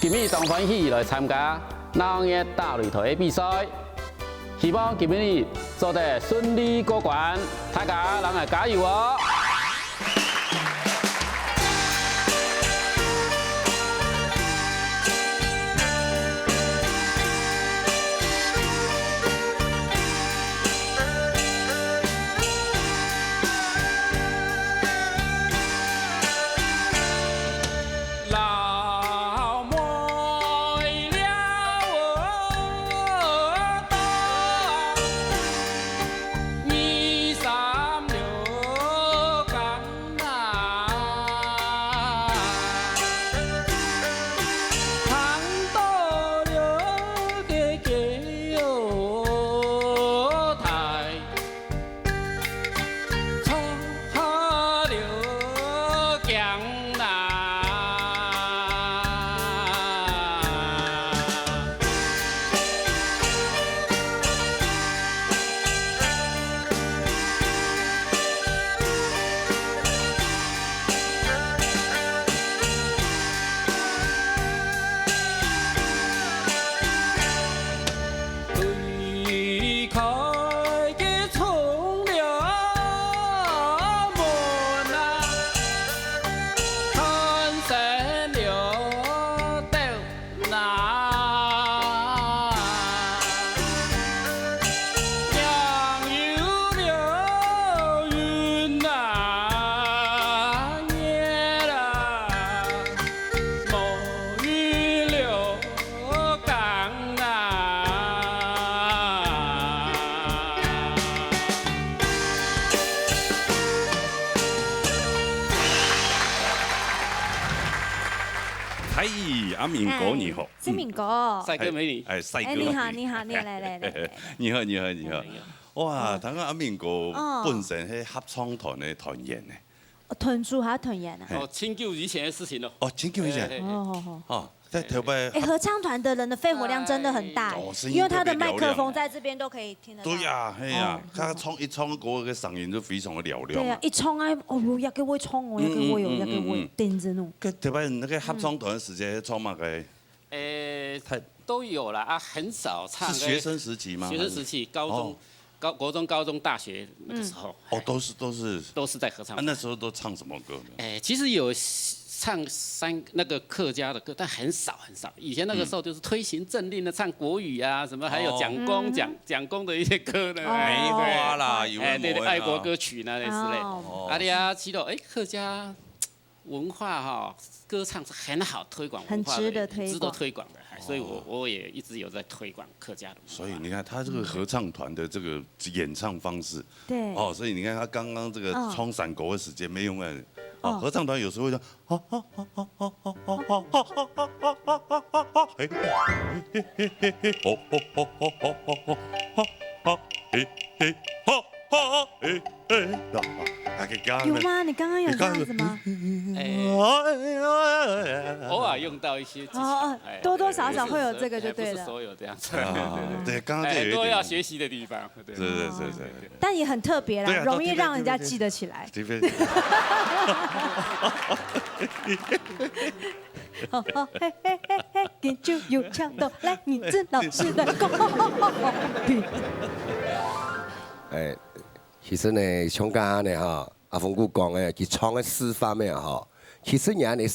Speaker 12: 今日當歡喜來參加鬧熱大擂台的比賽，希望今日做得順利過關，大家人來加油哦！
Speaker 4: 嗨，阿敏哥你好，
Speaker 8: 是敏哥，
Speaker 2: 帅哥美女，
Speaker 4: 帅哥，
Speaker 8: 你好，来，
Speaker 4: 你好，哇，睇下阿敏哥本身係合唱團嘅團員呢。
Speaker 8: 團組還是團員啊？
Speaker 2: 很久以前嘅事情咯。
Speaker 4: 很久以前。在頭擺。
Speaker 8: 合唱團的人的肺活量真的很大，因為他的麥克風在這邊都可以聽得到。
Speaker 4: 對呀，係呀，他一唱歌嘅聲音就非常的嘹亮。
Speaker 8: 對啊，一唱啊，一個會唱哦，一個會有，一個會點子喏。
Speaker 4: 佢頭擺那個合唱團時間唱乜嘅？
Speaker 2: 都有啦，很少唱。
Speaker 4: 是學生時期嗎？
Speaker 2: 學生時期，國中、高中、大學那個時候。都是在合唱。
Speaker 4: 那時候都唱什麼歌呢？
Speaker 2: 其實有唱那個客家的歌，但很少。以前那個時候就是推行政令的，唱國語啊，什麼還有講功的一些歌呢。
Speaker 4: 梅花啦，
Speaker 2: 對，愛國歌曲那類之類。阿里啊，知道客家文化哈，歌唱是很好推廣文化的，
Speaker 8: 很值得
Speaker 2: 推廣的。所以我也一直有在推廣客家的。
Speaker 4: 所以你看他這個合唱團的這個演唱方式，
Speaker 8: 對，
Speaker 4: 所以你看他剛剛這個唱山歌的時間沒用啊。合唱團有時候會講，
Speaker 8: 有嗎？你剛剛有這樣子嗎？
Speaker 2: 偶爾用到一些技巧，
Speaker 8: 多多少少會有這個就對了。
Speaker 2: 不是所有這樣子。
Speaker 4: 對，剛剛
Speaker 2: 很多要學習的地方。
Speaker 4: 對。
Speaker 8: 但也很特別啦，容易讓人家記得起來。你就有唱到來，你知老師的歌。
Speaker 15: 其實呢，像剛剛呢阿峰哥講嘅，佢唱嘅詩法咩啊？其實人哋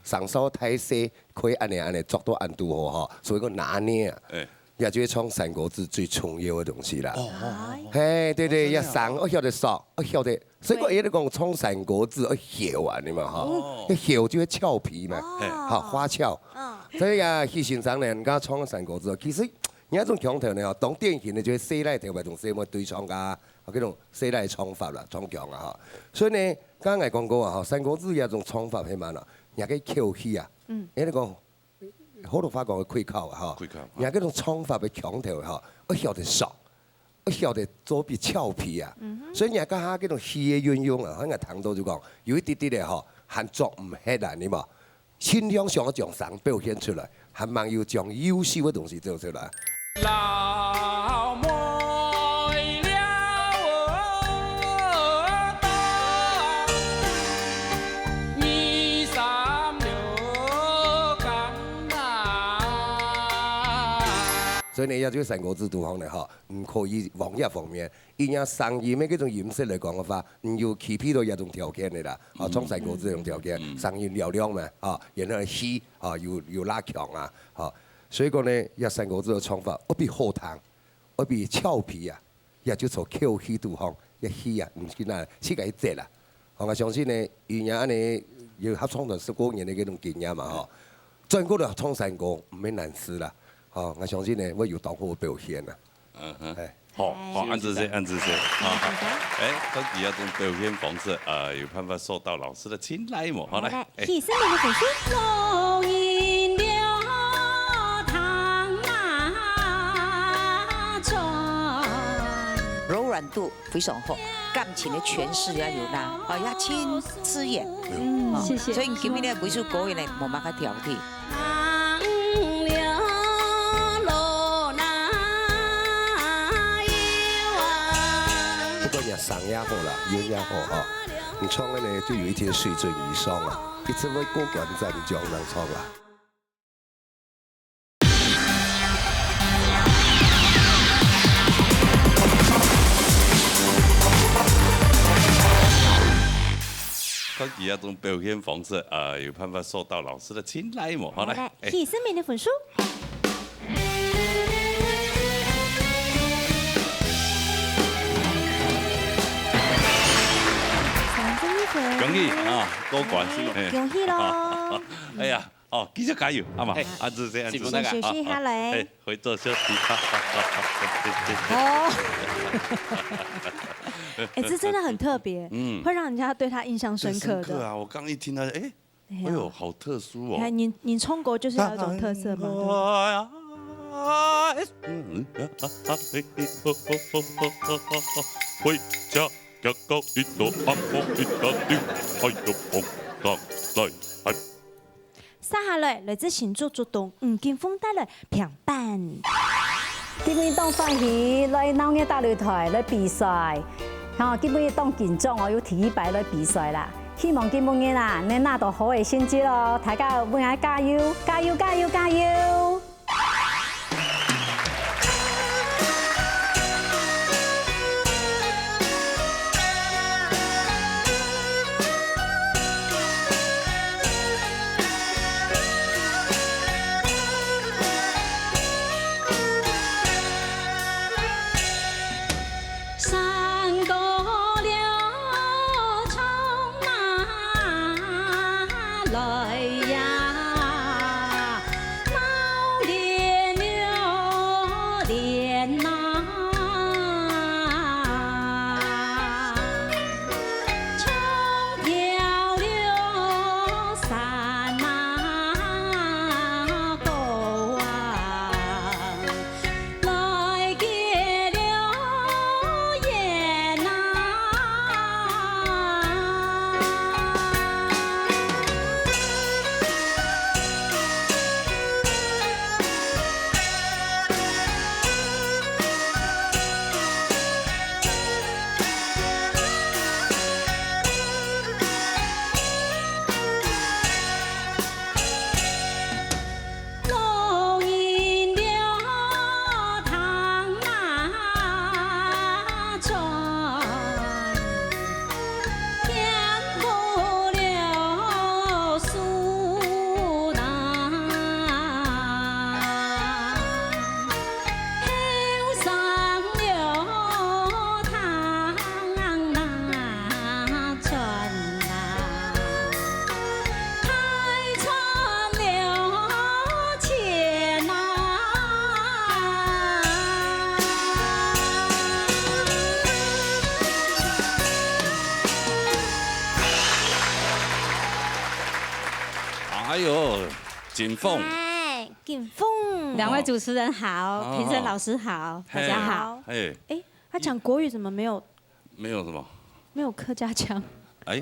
Speaker 15: 上手太細，可以按你做到按度好，所以個拿捏啊，也就係唱山歌字最重要嘅東西啦。對，一上我曉得說，我曉得，所以我一直講唱山歌字要曉啊，你嘛一曉就係俏皮嘛，花俏。所以啊，去欣賞人家唱山歌字，其實人家種腔調呢，當典型嘅就係細來條，咪同細麼對唱噶。嗰種細來唱法啦，唱腔啊嚇，所以呢，剛剛講過啊，山歌字有一種唱法係乜啦？人家口氣啊，人哋講好多話講嘅開口啊嚇，人家嗰種唱法嘅腔調嚇，我曉得熟，我曉得做比俏皮啊，所以人家嗰種氣嘅運用啊，喺個堂度就講有一啲啲咧嚇，還作唔起啊，你嘛，盡量想將上表現出來，還蠻要將優秀嘅東西做出來。所以你有咗成個字度行嚟嚇，唔可以往一方面，而家生意咩嗰種形式嚟講嘅話，唔要企偏到一種條件嚟啦，裝成個字種條件，生意流量嘛，然後氣要拉強啊，所以講呢，一成個字嘅唱法，我比好聽，我比俏皮啊，也就從口氣度行，一氣啊，唔見啊，設計正啦，我相信呢，而家你要合唱團10多年嘅嗰種經驗嘛，再過嚟唱成個唔係難事啦。我相信呢，我有當好嘅表現啊。
Speaker 4: 好，按這些，好。到底要種表現方式有辦法受到老師的青睞麼？好來，
Speaker 8: 提升你的粉絲。
Speaker 5: 濃煙流淌馬船，
Speaker 23: 柔軟度非常好，鋼琴的詮釋也有啦，要親自演。
Speaker 8: 謝謝。
Speaker 23: 所以今日呢，每首歌呢，冇乜個挑剔。
Speaker 15: 嗓也好啦，音也好哈，你唱的呢就有一天水準以上啊，一次會過關斬將能唱啦。
Speaker 4: 到底要種表現方式有辦法受到老師的青睞麼？好來，
Speaker 8: 提升你的分數。
Speaker 4: 恭喜啊，過關先，
Speaker 8: 恭喜咯！
Speaker 4: 哎呀，繼續加油，好嘛？按住先，
Speaker 8: 休息下來，
Speaker 4: 回座休息。
Speaker 8: 這真的很特別，會讓人家對他印象深刻的。
Speaker 4: 啊，我剛一聽到，哎呦，好特殊哦！
Speaker 8: 你中国就是要有一种特色嘛。
Speaker 4: 回家夹到一朵阿婆一大堆，哎呦碰当来。
Speaker 8: 接下來來自新竹竹東吳建峰帶來平板。
Speaker 7: 基本當歡喜來鬧嘅大擂台來比賽，基本當建中我要第一擺來比賽啦。希望基本嘅啦，你拿到好嘅成績咯，大家為我加油，加油，加油，加油！
Speaker 4: 哎呦，锦凤，
Speaker 8: 锦凤，
Speaker 7: 两位主持人好，评审老师好，大家好。
Speaker 8: 哎，他讲国语怎么没有？
Speaker 4: 没有什么？
Speaker 8: 没有客家腔。
Speaker 4: 哎，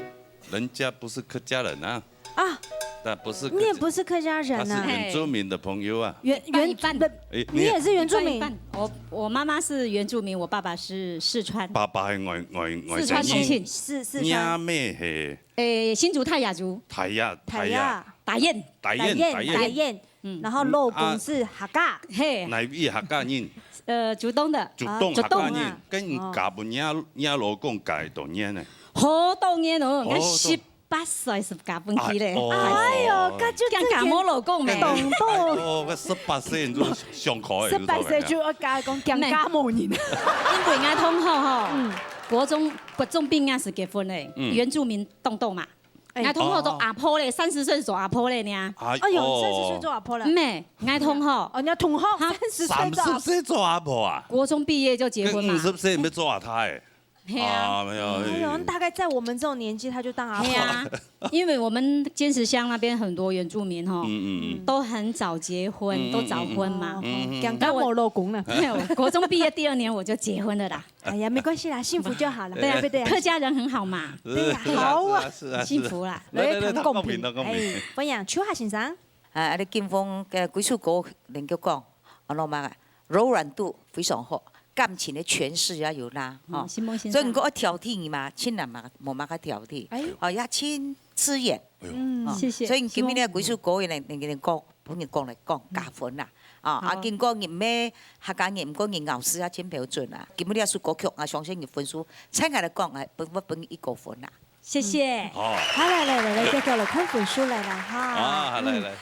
Speaker 4: 人家不是客家人啊。
Speaker 8: 啊。
Speaker 4: 但不是。
Speaker 8: 你也不是客家人啊。
Speaker 4: 他是原住民的朋友啊。
Speaker 7: 原半的。
Speaker 8: 你也是原住民。
Speaker 7: 我妈妈是原住民，我爸爸是四川。
Speaker 4: 爸爸是外
Speaker 7: 四川重庆。
Speaker 8: 四
Speaker 4: 川。妹是。
Speaker 7: 新竹泰雅族。
Speaker 4: 泰雅。
Speaker 7: 打雁。
Speaker 8: 然后老公是客家。
Speaker 7: 嘿。
Speaker 4: 哪位客家人？
Speaker 7: 竹东的。
Speaker 4: 竹东客家人，跟嫁不伢老公嫁多年呢？
Speaker 7: 好多年咯，我18歲是嫁本去咧。
Speaker 8: 哎呦，咁就
Speaker 7: 嫁我老公咩？
Speaker 4: 哦，我18歲就上課嘅。
Speaker 8: 18歲就要嫁講嫁某人。
Speaker 7: 因為我同學吼，國中畢業時結婚咧，原住民東東嘛。我同學做阿婆咧，30歲做阿婆咧呢。
Speaker 8: 哎呦，30歲做阿婆啦。
Speaker 7: 唔係，我同學。
Speaker 8: 哦，你同學
Speaker 4: 30歲做阿婆啊？
Speaker 7: 國中畢業就結婚嘛。
Speaker 4: 50歲要做阿太。
Speaker 7: 啊，
Speaker 4: 沒有。
Speaker 8: 哎呦，大概在我們這種年紀，他就當阿婆。
Speaker 7: 因為我們尖石鄉那邊很多原住民吼，都很早結婚，都早婚嘛。
Speaker 8: 嫁我老公了。
Speaker 7: 國中畢業第2年我就結婚了啦。
Speaker 8: 哎呀，沒關係啦，幸福就好了。
Speaker 7: 對呀，對呀，客家人很好嘛。
Speaker 8: 對呀，好啊，
Speaker 7: 幸福啦。
Speaker 8: 來談公平。哎，不一樣，秋夏先生。
Speaker 23: 你金峰嘅幾首歌能夠講，我諗下，柔軟度非常好。 感情的詮釋也有啦，所以唔講挑剔嘛，親人嘛冇乜嘅挑剔，哦也親刺眼，
Speaker 7: 謝謝。
Speaker 23: 所以今日呢幾首歌嚟講，本人講嚟講加分啦，見過人咩客家人唔講人咬絲啊，真標準啦。今日呢一首歌曲啊，相信嘅分數，參加嚟講係本1個分啦。
Speaker 7: 謝謝。
Speaker 8: 好，來，再叫嚟看分數嚟啦，哈。
Speaker 4: 啊，來。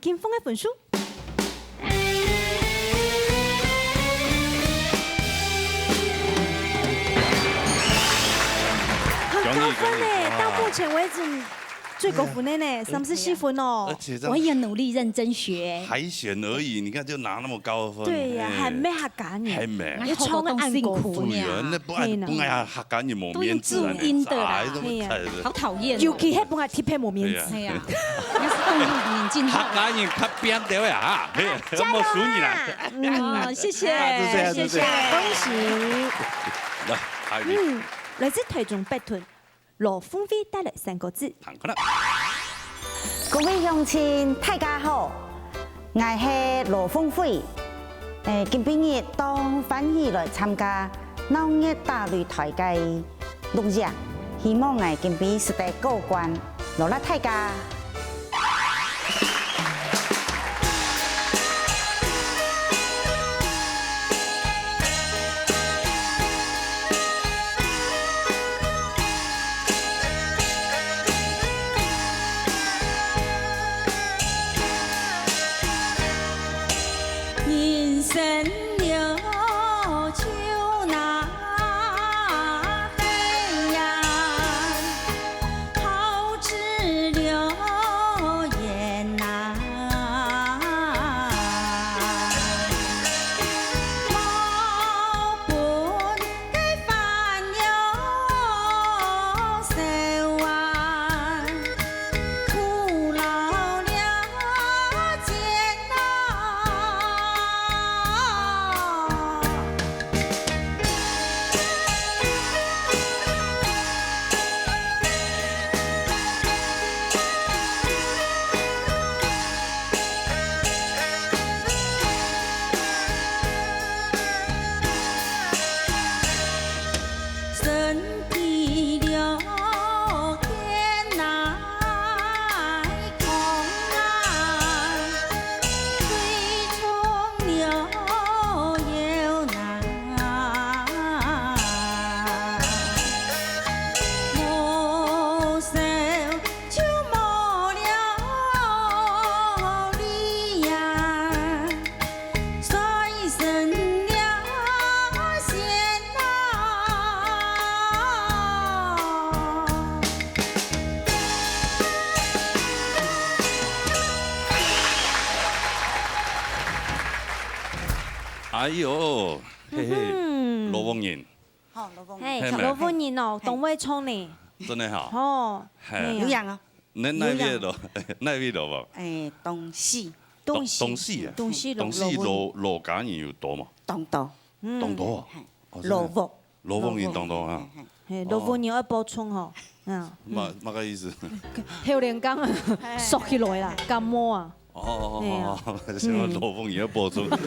Speaker 8: 金峰嘅分數。 高分嘞！到目前為止，最高分的呢，34分哦。
Speaker 4: 而且
Speaker 7: 我也努力认真学。
Speaker 4: 海选而已，你看就拿那么高的分。
Speaker 8: 对呀，还没客家呢。
Speaker 4: 还没。
Speaker 8: 要冲个暗苦
Speaker 4: 对啊，那不爱客家人冇面子啊！
Speaker 7: 好讨厌。
Speaker 8: 尤其迄本来贴片冇面子。
Speaker 7: 系啊，那是动物眼镜。
Speaker 4: 客家人较扁掉呀，有冇输你啦？
Speaker 8: 谢谢，
Speaker 4: 谢谢，
Speaker 8: 恭喜。
Speaker 4: 来，
Speaker 8: 来自台中北屯罗凤飞带来3个字。
Speaker 14: 各位乡亲，大家好，我是罗凤飞。今晡日当欢喜来参加闹热大擂台嘅录影，希望我今晡是得过关，罗啦大家。
Speaker 4: 哎呦，嘿嘿，罗凤英，
Speaker 14: 好，罗凤
Speaker 8: 英，罗凤英哦，董伟聪呢？
Speaker 4: 真的好。
Speaker 8: 哦，
Speaker 14: 有样哦。
Speaker 4: 那位罗，那位罗无？
Speaker 14: 东西
Speaker 4: 罗家人有多嘛？
Speaker 14: 东多，
Speaker 4: 罗凤，罗凤英东多啊。
Speaker 8: 罗凤英要补充吼，
Speaker 4: 乜个意思？
Speaker 8: 后连讲缩起来啦，感冒啊。
Speaker 4: 什么罗凤英要播出？罗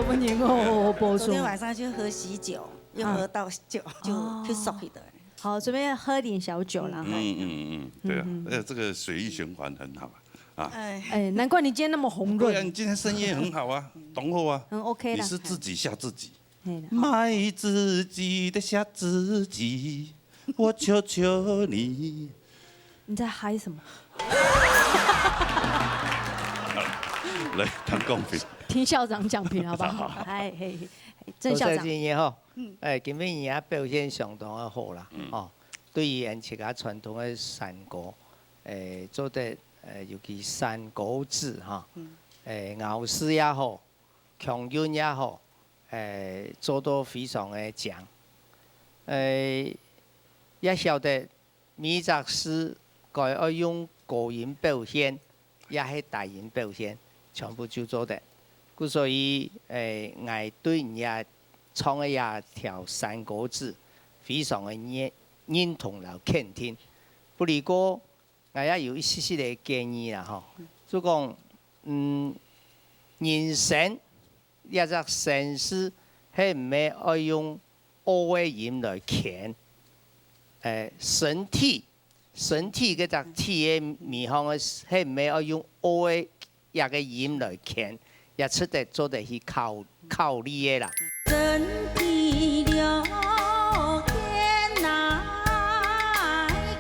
Speaker 8: 凤英哦，播出。
Speaker 14: 昨天晚上就喝喜酒，又喝到酒就缩起的。
Speaker 8: 好，准备喝点小酒了。
Speaker 4: 对啊，这个水液循环很好啊。
Speaker 8: 难怪你今天那么红润。
Speaker 4: 对啊，你今天声音很好啊，懂我啊。
Speaker 8: OK
Speaker 4: 你是自己吓自己。卖自己的吓自己，我求求你。
Speaker 8: 你在嗨什么？
Speaker 4: 来谈公平，
Speaker 8: 听校长讲评好不好？哎嘿，郑校长。
Speaker 1: 今年吼，今年也表现相当的好啦，哦，对于咱自家传统的山歌，做得尤其山歌字哈，咬诗也好，腔韵也好，做到非常的强，也晓得每则诗该要用高音表现，也係大音表现，全部就做得。故所以我對人家唱嘅一條山歌字，非常嘅認同了肯定。不過我也有一些些嘅建議啦，吼，就講人聲一隻聲詩係唔係要用O嘅音來填？身體嗰隻 T 嘅面向嘅係唔係要用 O 嘅一個音來填？也出得做得去考慮嘅啦。身體了天來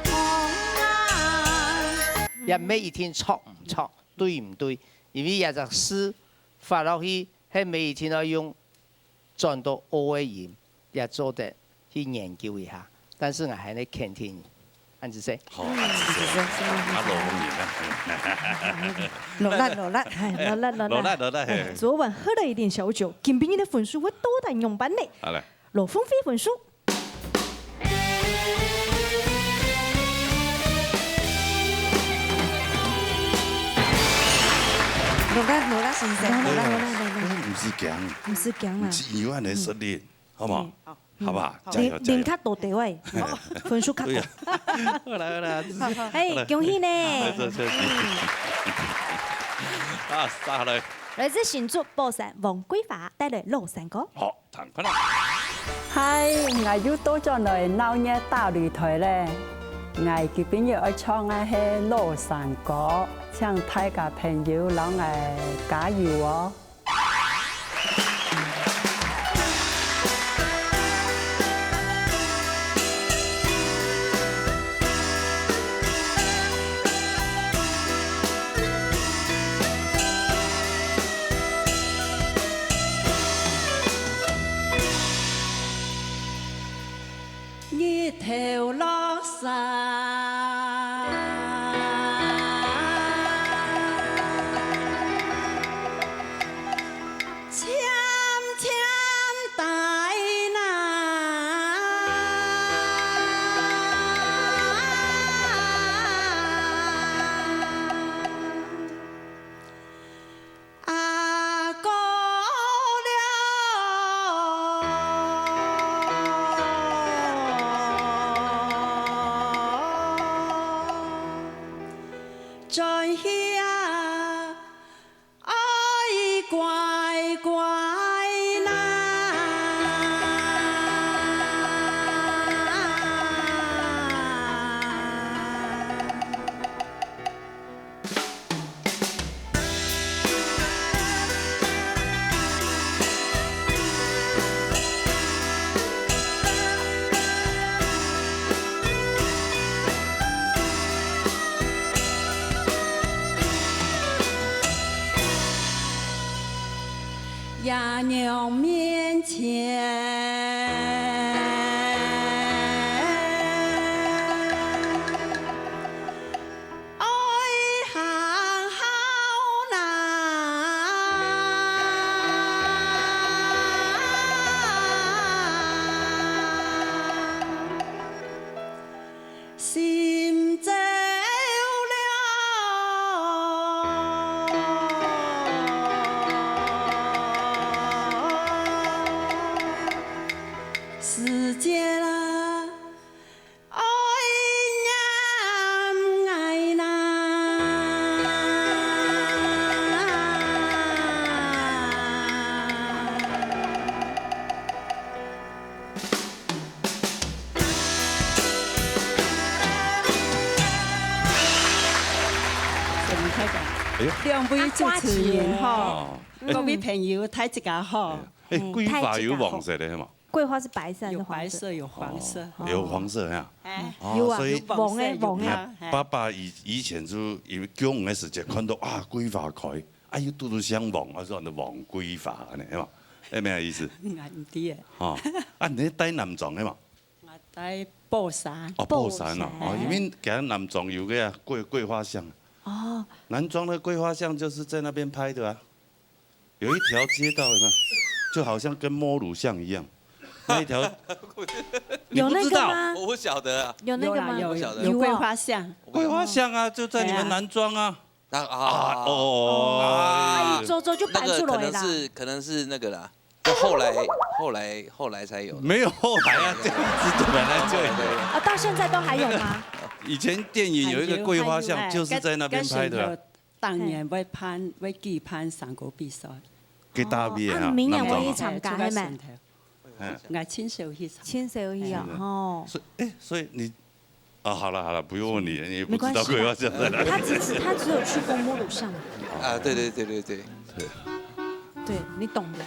Speaker 1: 空啊！也唔係一天錯唔錯，對唔對？因為一隻詩發落去係唔係一天要用轉到 O 嘅音，也做得去研究一下。但是我係你肯定。安子生。
Speaker 4: 好，安子生，阿罗红
Speaker 8: 落力。昨晚喝了一点小酒，金兵的分数会多到用班内。
Speaker 4: 好嘞。
Speaker 8: 罗凤飞分数。
Speaker 3: 落力先生，
Speaker 4: 唔是强，
Speaker 8: 唔是强啦，
Speaker 4: 是永远的实力，好唔好？好不好？
Speaker 8: 零卡多地位，分数卡高。
Speaker 4: 好啦，
Speaker 8: 哎，恭喜呢！
Speaker 4: 啊，杀嘞！
Speaker 8: 来自新竹宝山王桂华带来老山歌。
Speaker 4: 好，弹快啦！
Speaker 13: 嗨，我又到咗嚟鬧嘢大擂台咧，我這邊要唱嘅係老山歌，請大家朋友讓我加油哦！
Speaker 5: 一條落山，淺淺大浪，啊哥了。在遐愛乖乖啦，爷娘面前，愛行好難，心走了。世界啦，愛呀愛啦，
Speaker 16: 兩位主持人哈，各位朋友睇一家好。
Speaker 4: 桂花有黃色的嘛？
Speaker 8: 桂花是白色，
Speaker 16: 有白色，有黃色。
Speaker 4: 有黃色呀？
Speaker 8: 有啊，
Speaker 4: 所以
Speaker 8: 黃的。
Speaker 4: 爸爸以前就因為供的時節看到啊桂花開，哎呦嘟嘟香黃，我說你黃桂花呢，係嘛？係咩意思？
Speaker 16: 唔知啊。
Speaker 4: 哦，啊你帶男裝的嘛？
Speaker 16: 我帶布衫。
Speaker 4: 哦，布衫啊，哦，因為給男裝有個桂花香。
Speaker 8: 哦。
Speaker 4: 男裝的桂花香就是在那邊拍的啊，有一條街道有沒有？就好像跟摸乳巷一樣。那一條，
Speaker 8: 有那個嗎？
Speaker 20: 我不曉得啊。
Speaker 8: 有那個嗎？
Speaker 16: 有桂花巷。
Speaker 4: 桂花巷啊，就在你們南莊啊。
Speaker 8: 走就搬出來了。
Speaker 20: 可能是那個啦，就後來才有。
Speaker 4: 沒有後來啊，這樣子本來就有。
Speaker 8: 啊，到現在都還有嗎？
Speaker 4: 以前電影有一個桂花巷，就是在那邊拍的。
Speaker 16: 當年會舉辦山歌比賽。
Speaker 4: 幾大邊啊？
Speaker 8: 明年會參加係咪？
Speaker 16: 我親手去唱。
Speaker 8: 親手去啊！哦。
Speaker 4: 所以你，啊，好了，不用問你，你也不知道桂花巷在哪裡。
Speaker 8: 他只有去過摸乳巷。
Speaker 20: 啊，對。
Speaker 8: 對，你懂的。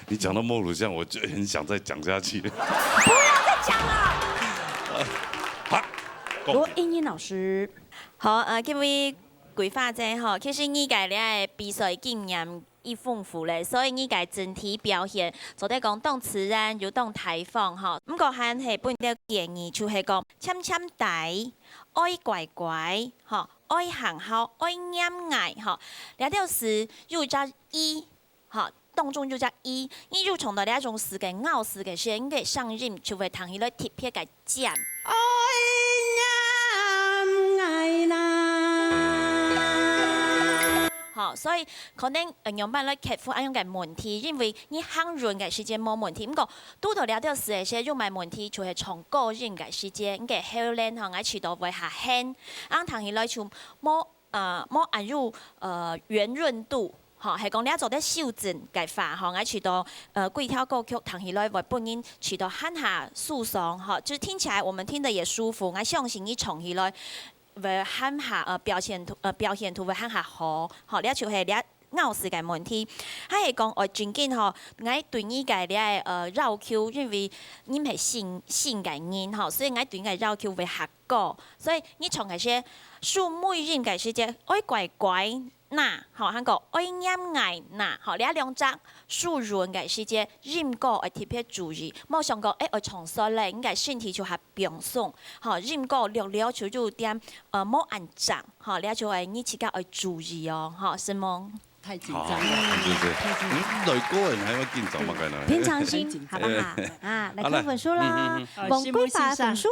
Speaker 4: 你講到摸乳巷，我就很想再講下去。
Speaker 8: 不要再講了。
Speaker 4: 好。
Speaker 8: 羅英英老師。
Speaker 22: 好，各位桂花姐吼，其實你家咧比賽經驗一丰富咧，所以呢個整體表現做得講當自然又當台風吼。唔過還係本條建議就係講簽簽底，愛乖乖，吼，愛行好，愛嚴愛，吼，呢條是又加一，吼。當中就只一，你就從到呢一種時嘅咬時嘅聲嘅上音，就會彈起來特別嘅尖。愛嚴愛啦。好，所以可能用辦嚟克服一種嘅問題，因為你喊潤嘅時間冇問題，不過拄到了條時嘅時用埋問題，就係從個人嘅時間嘅後練同我渠道會下輕，啱彈起來就冇按入圓潤度。吼，係講你做啲修正嘅法，吼，我除到幾條歌曲彈起來為本人除到喊下舒爽，吼，就是聽起來我們聽得也舒服。我相信你唱起來會喊下表現圖會喊下好，吼，呢就係你咬時嘅問題。係講我最近吼，我對呢個咧繞口，因為你係新嘅音，吼，所以我對呢個繞口會下高，所以你唱嘅些數每音嘅時間愛乖乖。嗱，好，韓國愛嚴愛嗱，好，呢兩隻數潤嘅時節，音歌要特別注意。冇想過，我重述咧，應該身體就係平鬆，好，音歌略略就有點冇按正，好，呢就係你自己要注意哦，好，是嗎？
Speaker 16: 太緊張了，
Speaker 4: 女高人係咪緊張嘛？
Speaker 8: 平常心，好不好？啊，來看分數啦，王桂華分數。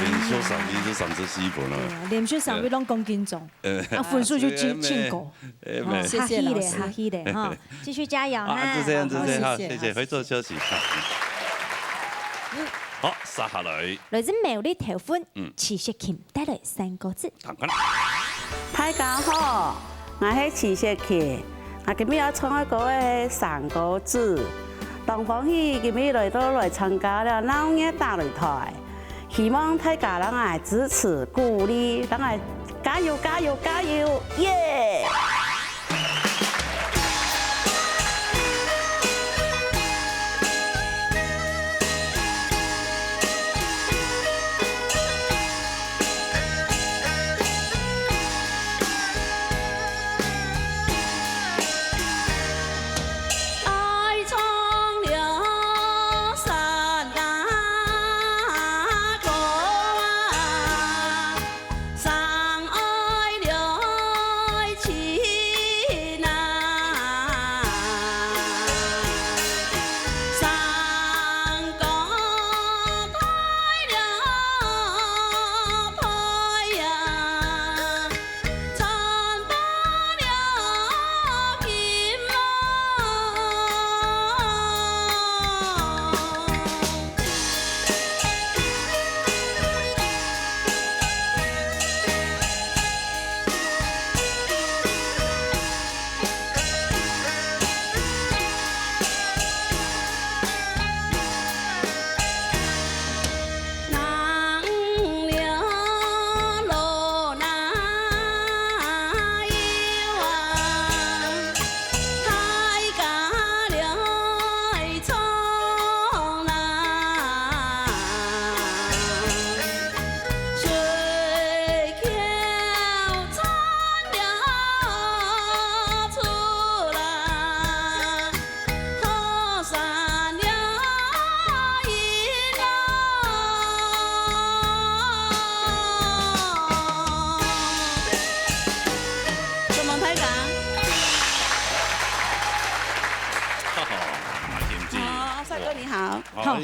Speaker 4: 連續上邊就34分啦，
Speaker 8: 連續上邊攏講緊中，分數就進過，
Speaker 16: 謝謝老師，
Speaker 8: 客氣的哈，繼續加油哈，
Speaker 4: 就這樣，好，謝謝，回座休息。好，殺下來，
Speaker 8: 來自苗栗頭份，池石琴帶來3個字。
Speaker 11: 大家好，我係池石琴，我今日要唱一個3個字，當歡喜今日來參加了鬧熱大擂台。希望大家能來支持鼓勵，能來加油加油加油，耶！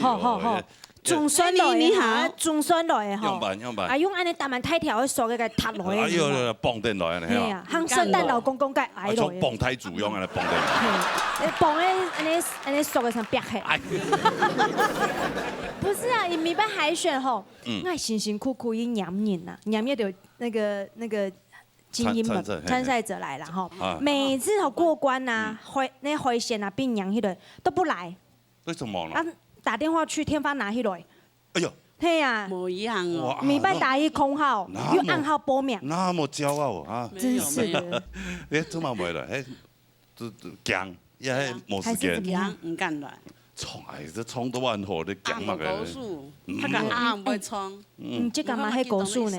Speaker 8: 好，仲上來你好，仲上來嗬。
Speaker 4: 用辦。
Speaker 8: 啊，用安尼搭埋太條，傻嘅塌落去。
Speaker 4: 哎呦，綁定來啊！
Speaker 8: 係啊，向聖誕老公公嘅矮落。
Speaker 4: 綁太主用啊，綁定。
Speaker 8: 你綁咧，安尼傻嘅成白氣。不是啊，你明白海選吼，我辛辛苦苦一兩年呐，兩年就那個精英們參賽者來了吼，每次吼過關啊，那回線啊，變娘迄個都不來。
Speaker 4: 為什麼呢？
Speaker 8: 啊，打電話去天發拿起來。
Speaker 4: 哎呦，
Speaker 8: 係啊，
Speaker 16: 冇一樣哦。
Speaker 8: 明白打一空號，又暗號報名。
Speaker 4: 那麼驕傲啊！
Speaker 8: 真是的。
Speaker 4: 你做乜唔來？誒，驚，因為冇時間。
Speaker 16: 驚唔敢來。
Speaker 4: 冲哎，这冲都万火的讲嘛个。
Speaker 16: 高速，他讲啊唔会冲。
Speaker 8: 这干嘛迄高速呢？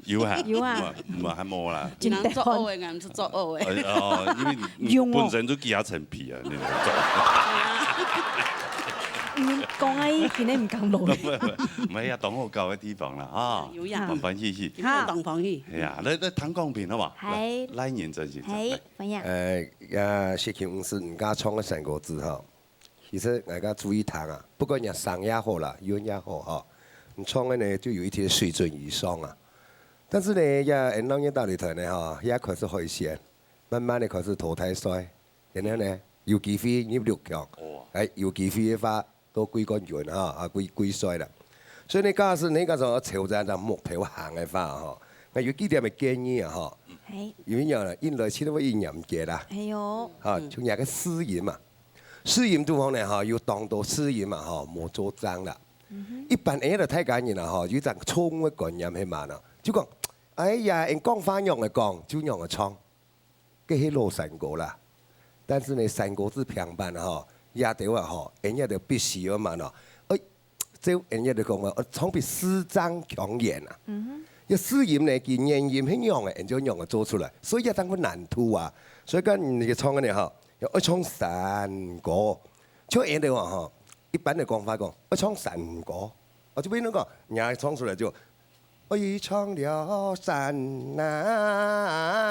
Speaker 4: 有啊，
Speaker 8: 有啊，
Speaker 4: 唔还冇啦。
Speaker 16: 只能做恶的，俺是做恶的。
Speaker 4: 哦，因为你本身就几下陈皮啊，你
Speaker 8: 你讲啊，今日唔讲路。
Speaker 4: 唔係啊，當好舊嘅地方啦，啊，歡歡喜喜。
Speaker 16: 好，當歡喜。
Speaker 4: 係啊，你談講片好嘛？
Speaker 8: 係。
Speaker 4: 來年真是。
Speaker 8: 係，怎樣？
Speaker 15: 謝慶是唔家創嘅三個字哈，其實大家注意聽啊，不管人商也好啦，語也好哈，你創嘅呢就有一定水準以上啊。但是呢，也農業大擂台呢哈，也開始開線，慢慢的開始淘汰賽，然後呢有機會入六強，有機會嘅話。都歸冠軍哈，歸賽啦。所以你假使你嗰種朝陣就目標行嘅話嗬，我有幾點嘅建議啊嗬。係。因為呢，因來始終會營養嘅啦。係喲。嚇，仲有個試驗嘛，試驗地方呢嚇要當到試驗嘛嗬，冇做爭啦。一般人就睇緊人啊嗬，有陣衝嘅觀念係嘛啦，就講哎呀，人講翻樣嘅講，就樣嘅衝，嘅係老三個啦。但是呢，三個字平板嗬。也對話嗬，人家就必須要嘛咯。即人家就講話，創比師長強言啊。一試驗呢，見驗驗係樣嘅，人就樣嘅做出來，所以一等佢難度啊。所以講你嘅創嘅呢嗬，要創三個，像人哋話嗬，一般嘅講法講，要創三個，我就邊度講，人家創出來就，我已創了三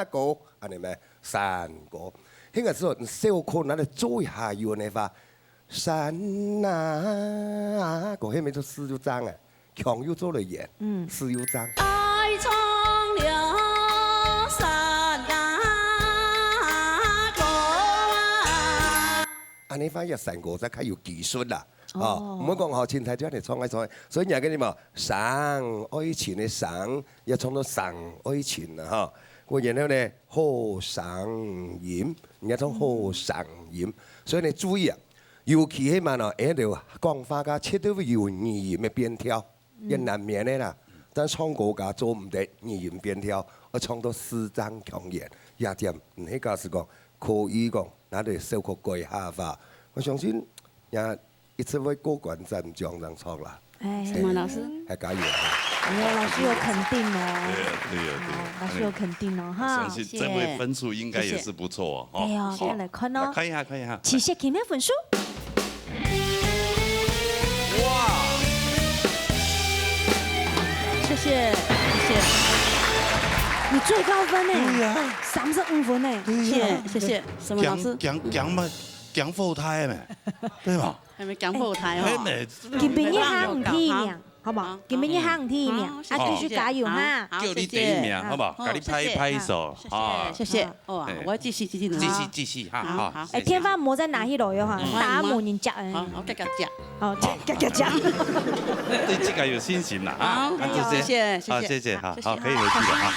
Speaker 15: 個，安尼咩？三個。那個時候，小可那裡做下有那話，山那個迄咪做四有章啊，強又做了演，四有章。
Speaker 16: 愛創了山那個啊！
Speaker 15: 安尼反而三個則較有技術啦，哦，唔好講學前台將嚟創一創，所以人家你嘛，省愛情嘅省，要創到省愛情啦，嚇。個然後呢，好上鹽，人家講好上鹽，所以你注意啊，尤其係嘛咯，喺度講法家切到有語言嘅變調，亦難免嘅啦。但創國家做唔得語言變調，我創到四張強言，也點唔係假使講可以講，那哋小可改下法，我相信也一直會過關斬將咁創啦。
Speaker 16: 什麼老師？
Speaker 15: 係加油！
Speaker 8: 老師有肯定哦，
Speaker 4: 對，
Speaker 8: 老師有肯定哦，哈，
Speaker 4: 相信這位分數應該也是不錯哦。
Speaker 8: 對哦，再來看哦，
Speaker 4: 看一下。
Speaker 8: 謝謝今天分數。
Speaker 16: 哇！謝謝。
Speaker 8: 你最高分呢？
Speaker 4: 對呀
Speaker 8: ，35分呢。
Speaker 16: 謝謝。什麼老師？
Speaker 4: 講後台咩？對嘛？
Speaker 16: 係咪講後台哦？
Speaker 8: 今邊一下唔第一名。好唔好？今邊一行第一名，啊，繼續加油哈！
Speaker 4: 叫你第一名，好唔好？給你拍手，啊！
Speaker 16: 謝謝。哦，我繼續
Speaker 4: 繼續哈，好。
Speaker 8: 誒，天花冇在哪一路喲哈？打門人夾誒。
Speaker 16: 好，我夾夾夾。
Speaker 8: 好，夾夾夾。
Speaker 4: 對這個有信心啦，啊！
Speaker 16: 謝謝，
Speaker 4: 好，謝謝，好，可以回去了哈。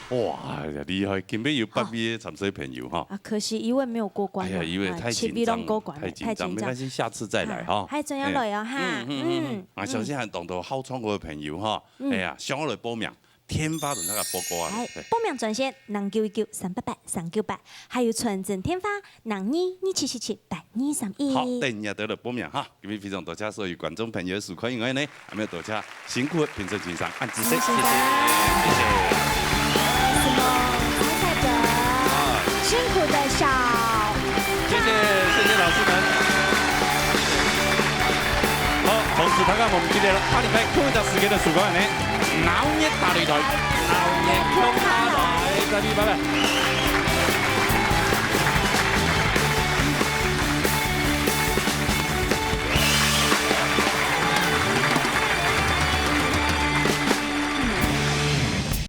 Speaker 4: 哇，厲害！今邊有8位參賽朋友哈。
Speaker 8: 啊，可惜一位沒有過關。
Speaker 4: 哎呀，一位太緊張，太緊張，沒關係，下次再來哈。
Speaker 8: 還真要來啊哈。
Speaker 4: 啊，首先係當到好創國嘅朋友哈，哎呀，上來報名，天花同那個報告啊。
Speaker 8: 報名專線0919388398，還有傳真天花0227778231。
Speaker 4: 好，等一下得了報名哈，今日非常多謝所有觀眾朋友收看，因為呢，還沒有多謝辛苦的評審團上按指示，謝謝。
Speaker 8: 辛苦的小，
Speaker 4: 謝謝老師們。好，同時大家我們今天下禮拜同一時間的曙光呢，鬧熱大擂台，鬧熱中下台，再見，拜拜。